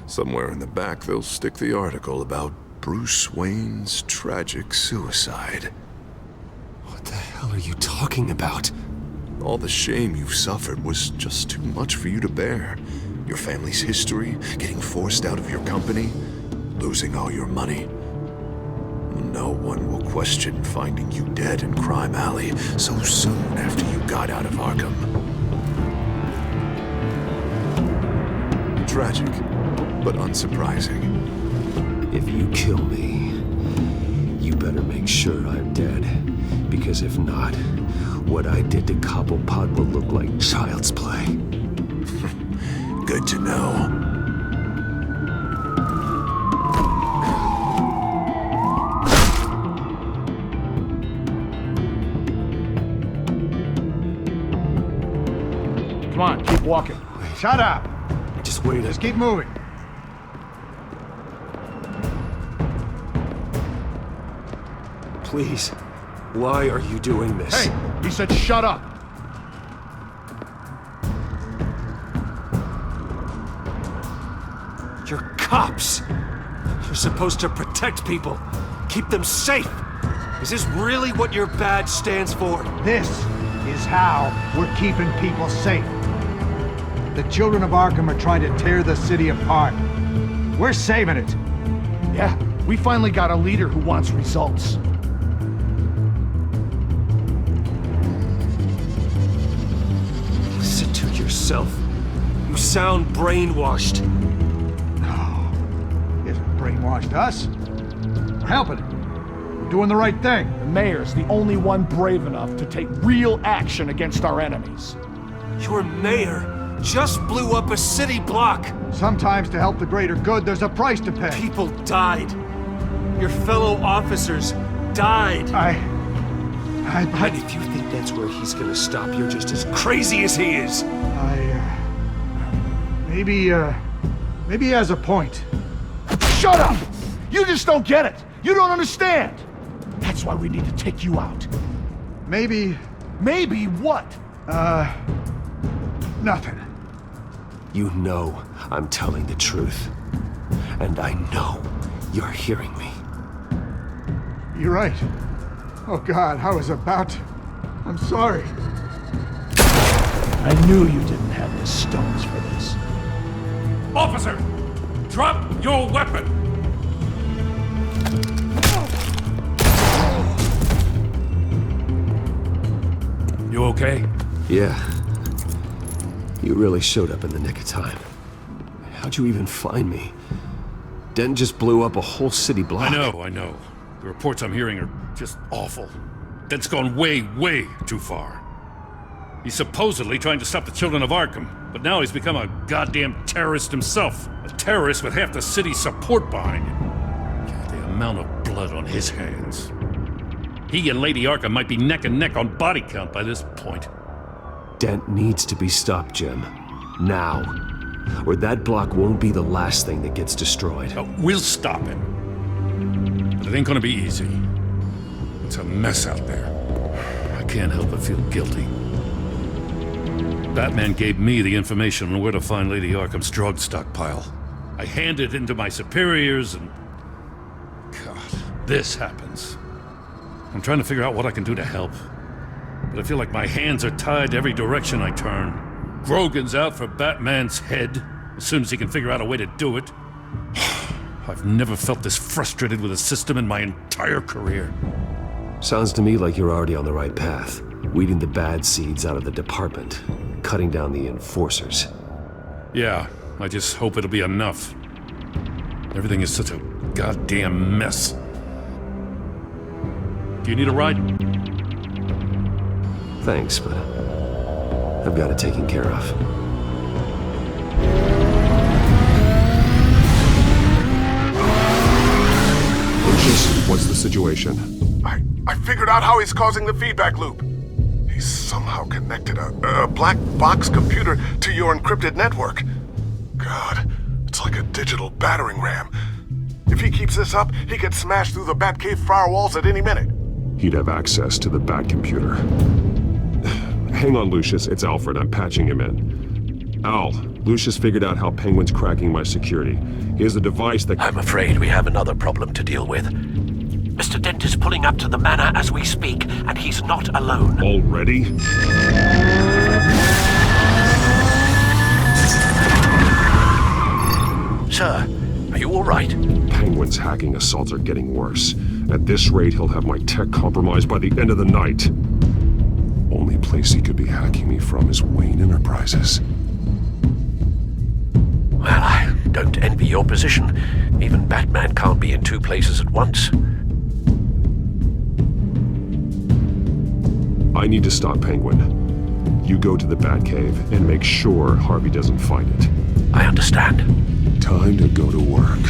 Speaker 15: somewhere in the back they'll stick the article about Bruce Wayne's tragic suicide.
Speaker 20: What the hell are you talking about?
Speaker 15: All the shame you've suffered was just too much for you to bear. Your family's history, getting forced out of your company, losing all your money. No one will question finding you dead in Crime Alley so soon after you got out of Arkham. Tragic, but unsurprising.
Speaker 20: If you kill me, you better make sure I'm dead. Because if not, what I did to Cobblepot will look like child's play.
Speaker 15: Good to know.
Speaker 12: Come on, keep walking. Shut up!
Speaker 20: Just wait.
Speaker 12: Just keep moving.
Speaker 20: Please, why are you doing this?
Speaker 12: Hey, he said shut up!
Speaker 3: You're cops! You're supposed to protect people, keep them safe! Is this really what your badge stands for?
Speaker 21: This is how we're keeping people safe. The children of Arkham are trying to tear the city apart. We're saving it.
Speaker 12: Yeah, we finally got a leader who wants results.
Speaker 3: Listen to yourself. You sound brainwashed.
Speaker 21: No, he hasn't brainwashed us. We're helping him. We're doing the right thing.
Speaker 12: The mayor's the only one brave enough to take real action against our enemies.
Speaker 3: Your mayor just blew up a city block.
Speaker 21: Sometimes to help the greater good, there's a price to pay.
Speaker 3: People died. Your fellow officers died. And if you think that's where he's gonna stop, you're just as crazy as he is.
Speaker 21: Maybe he has a point.
Speaker 12: Shut up! You just don't get it. You don't understand. That's why we need to take you out.
Speaker 21: Maybe...
Speaker 12: Maybe what?
Speaker 21: Nothing.
Speaker 20: You know I'm telling the truth. And I know you're hearing me.
Speaker 21: You're right. Oh God, I was about to... I'm sorry.
Speaker 12: I knew you didn't have the stones for this.
Speaker 13: Officer! Drop your weapon! You okay?
Speaker 20: Yeah. You really showed up in the nick of time. How'd you even find me? Dent just blew up a whole city block.
Speaker 13: I know. The reports I'm hearing are just awful. Dent's gone way, way too far. He's supposedly trying to stop the children of Arkham, but now he's become a goddamn terrorist himself. A terrorist with half the city's support behind him. God, the amount of blood on his hands. He and Lady Arkham might be neck and neck on body count by this point.
Speaker 20: Dent needs to be stopped, Jim. Now. Or that block won't be the last thing that gets destroyed.
Speaker 13: We'll stop him. But it ain't gonna be easy. It's a mess out there. I can't help but feel guilty. Batman gave me the information on where to find Lady Arkham's drug stockpile. I handed it into my superiors and... God, this happens. I'm trying to figure out what I can do to help. But I feel like my hands are tied every direction I turn. Grogan's out for Batman's head, as soon as he can figure out a way to do it. I've never felt this frustrated with a system in my entire career.
Speaker 20: Sounds to me like you're already on the right path. Weeding the bad seeds out of the department. Cutting down the enforcers.
Speaker 13: Yeah, I just hope it'll be enough. Everything is such a goddamn mess. Do you need a ride?
Speaker 20: Thanks, but I've got it taken care of.
Speaker 1: Lucius, what's the situation?
Speaker 4: I figured out how he's causing the feedback loop. He's somehow connected a black box computer to your encrypted network. God, it's like a digital battering ram. If he keeps this up, he could smash through the Batcave firewalls at any minute.
Speaker 1: He'd have access to the Bat computer. Hang on, Lucius. It's Alfred. I'm patching him in. Al, Lucius figured out how Penguin's cracking my security. He has a device that...
Speaker 14: I'm afraid we have another problem to deal with. Mr. Dent is pulling up to the manor as we speak, and he's not alone.
Speaker 1: Already?
Speaker 14: Sir, are you all right?
Speaker 1: Penguin's hacking assaults are getting worse. At this rate, he'll have my tech compromised by the end of the night. Only place he could be hacking me from is Wayne Enterprises.
Speaker 14: Well, I don't envy your position. Even Batman can't be in two places at once.
Speaker 1: I need to stop Penguin. You go to the Batcave and make sure Harvey doesn't find it.
Speaker 14: I understand.
Speaker 1: Time to go to work.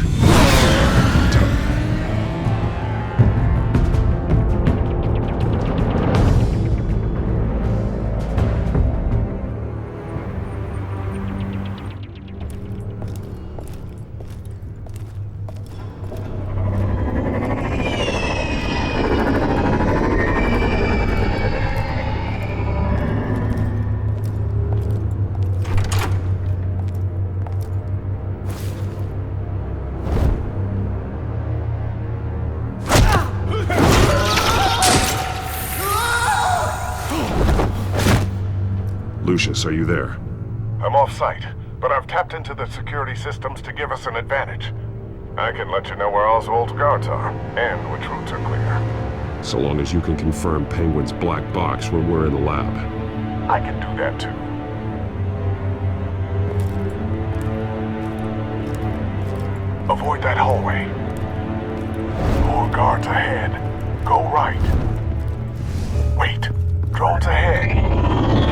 Speaker 1: Lucius, are you there?
Speaker 4: I'm off-site, but I've tapped into the security systems to give us an advantage. I can let you know where Oswald's guards are, and which routes are clear.
Speaker 1: So long as you can confirm Penguin's black box when we're in the lab.
Speaker 4: I can do that too. Avoid that hallway. More guards ahead. Go right. Wait. Drones ahead.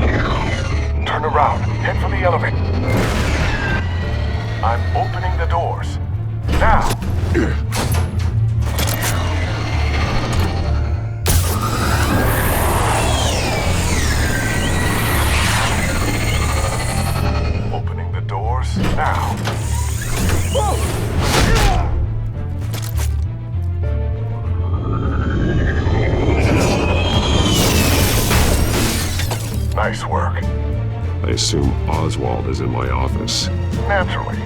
Speaker 4: Turn around. Head for the elevator. I'm opening the doors. Now! Opening the doors now. Nice work.
Speaker 1: I assume Oswald is in my office.
Speaker 4: Naturally.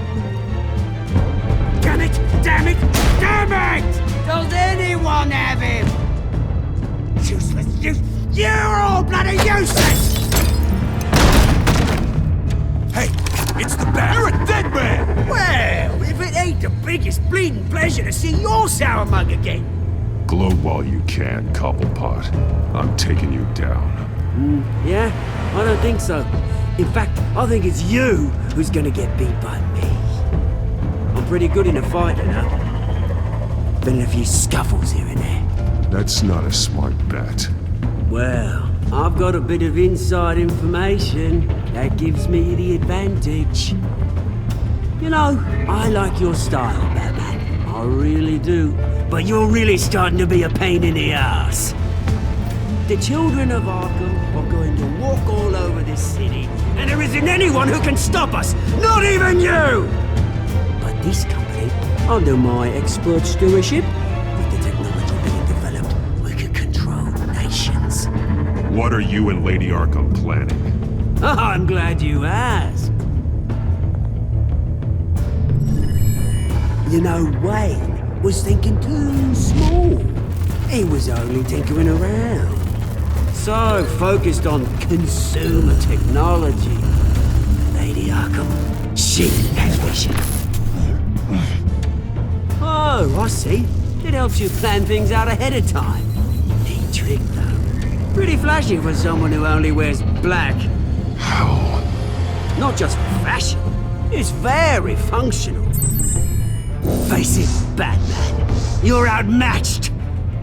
Speaker 9: Damn it! Damn it! Damn it! Does anyone have him? Useless! You're all bloody useless!
Speaker 3: Hey, it's the Bat. You're a dead man!
Speaker 9: Well, if it ain't the biggest bleeding pleasure to see your sour mug again.
Speaker 1: Gloat while you can, Cobblepot. I'm taking you down.
Speaker 9: Yeah? I don't think so. In fact, I think it's you who's gonna get beat by me. I'm pretty good in a fight, you know. Been in a few scuffles here and there.
Speaker 1: That's not a smart bet.
Speaker 9: Well, I've got a bit of inside information that gives me the advantage. You know, I like your style, Batman. I really do. But you're really starting to be a pain in the ass. The children of Arkham are going to walk all over this city, and there isn't anyone who can stop us, not even you! But this company, under my expert stewardship, with the technology being developed, we could control nations.
Speaker 1: What are you and Lady Arkham planning?
Speaker 9: Oh, I'm glad you asked. You know, Wayne was thinking too small. He was only tinkering around. So focused on consumer technology. Lady Arkham, she has vision. Oh, I see. It helps you plan things out ahead of time. Neat trick, though. Pretty flashy for someone who only wears black.
Speaker 1: How?
Speaker 9: Not just for fashion. It's very functional. Face it, Batman. You're outmatched.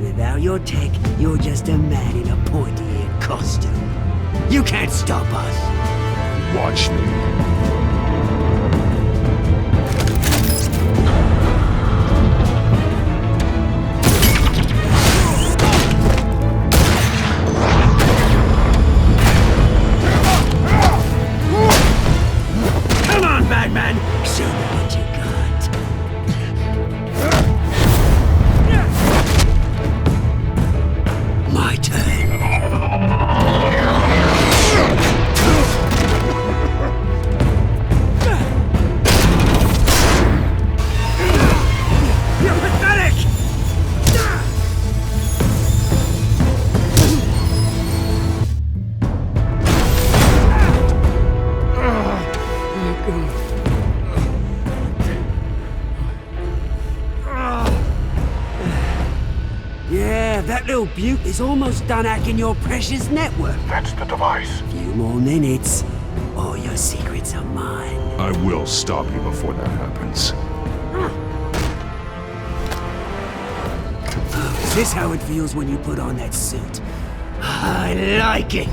Speaker 9: Without your tech, you're just a man in a pointy-eared costume. You can't stop us.
Speaker 1: Watch me.
Speaker 9: Come on, Batman! Show me what you got. My turn. You're pathetic! Yeah, that little beaut is almost done hacking your precious network.
Speaker 4: That's the device.
Speaker 9: Few more minutes, all your secrets are mine.
Speaker 1: I will stop you before that happens.
Speaker 9: Oh, is this how it feels when you put on that suit? I like it!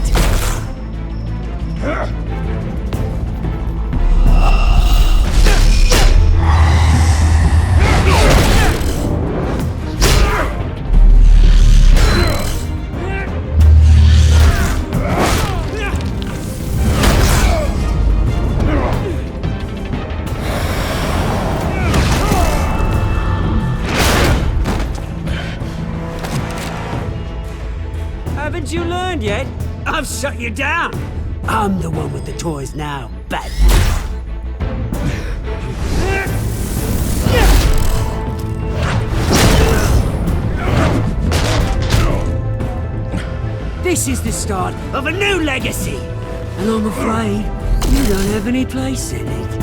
Speaker 9: Haven't you learned yet? I've shut you down. I'm the one with the toys now, Batman. This is the start of a new legacy, and I'm afraid you don't have any place in it.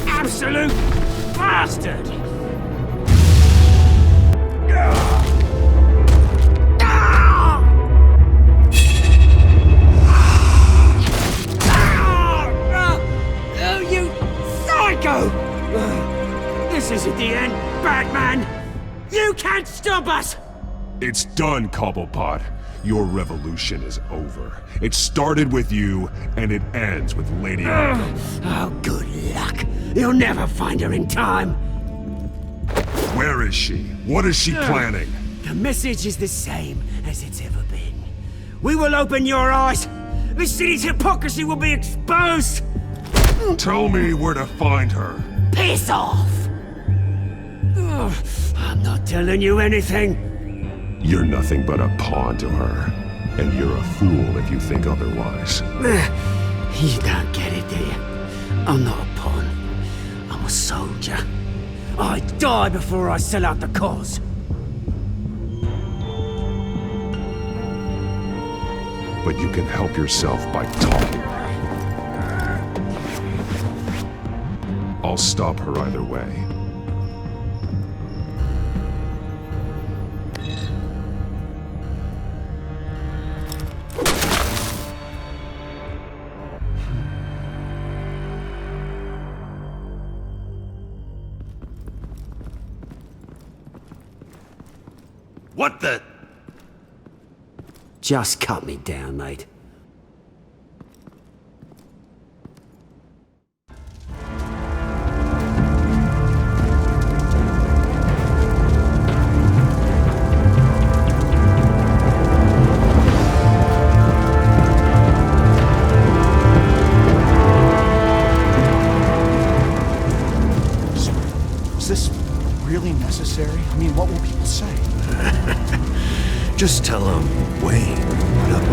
Speaker 9: Absolute bastard! Oh, you psycho! This isn't the end, Batman! You can't stop us!
Speaker 1: It's done, Cobblepot. Your revolution is over. It started with you, and it ends with Lady Arkham.
Speaker 9: Oh, good luck. You'll never find her in time.
Speaker 1: Where is she? What is she planning?
Speaker 9: The message is the same as it's ever been. We will open your eyes. The city's hypocrisy will be exposed.
Speaker 1: Tell me where to find her.
Speaker 9: Piss off! I'm not telling you anything.
Speaker 1: You're nothing but a pawn to her. And you're a fool if you think otherwise.
Speaker 9: You don't get it, do you? I'm not a pawn. I'm a soldier. I die before I sell out the cause.
Speaker 1: But you can help yourself by talking. I'll stop her either way.
Speaker 20: What the?
Speaker 7: Just cut me down, mate.
Speaker 12: Is this really necessary? I mean, what will people say?
Speaker 20: Just tell them Wayne put up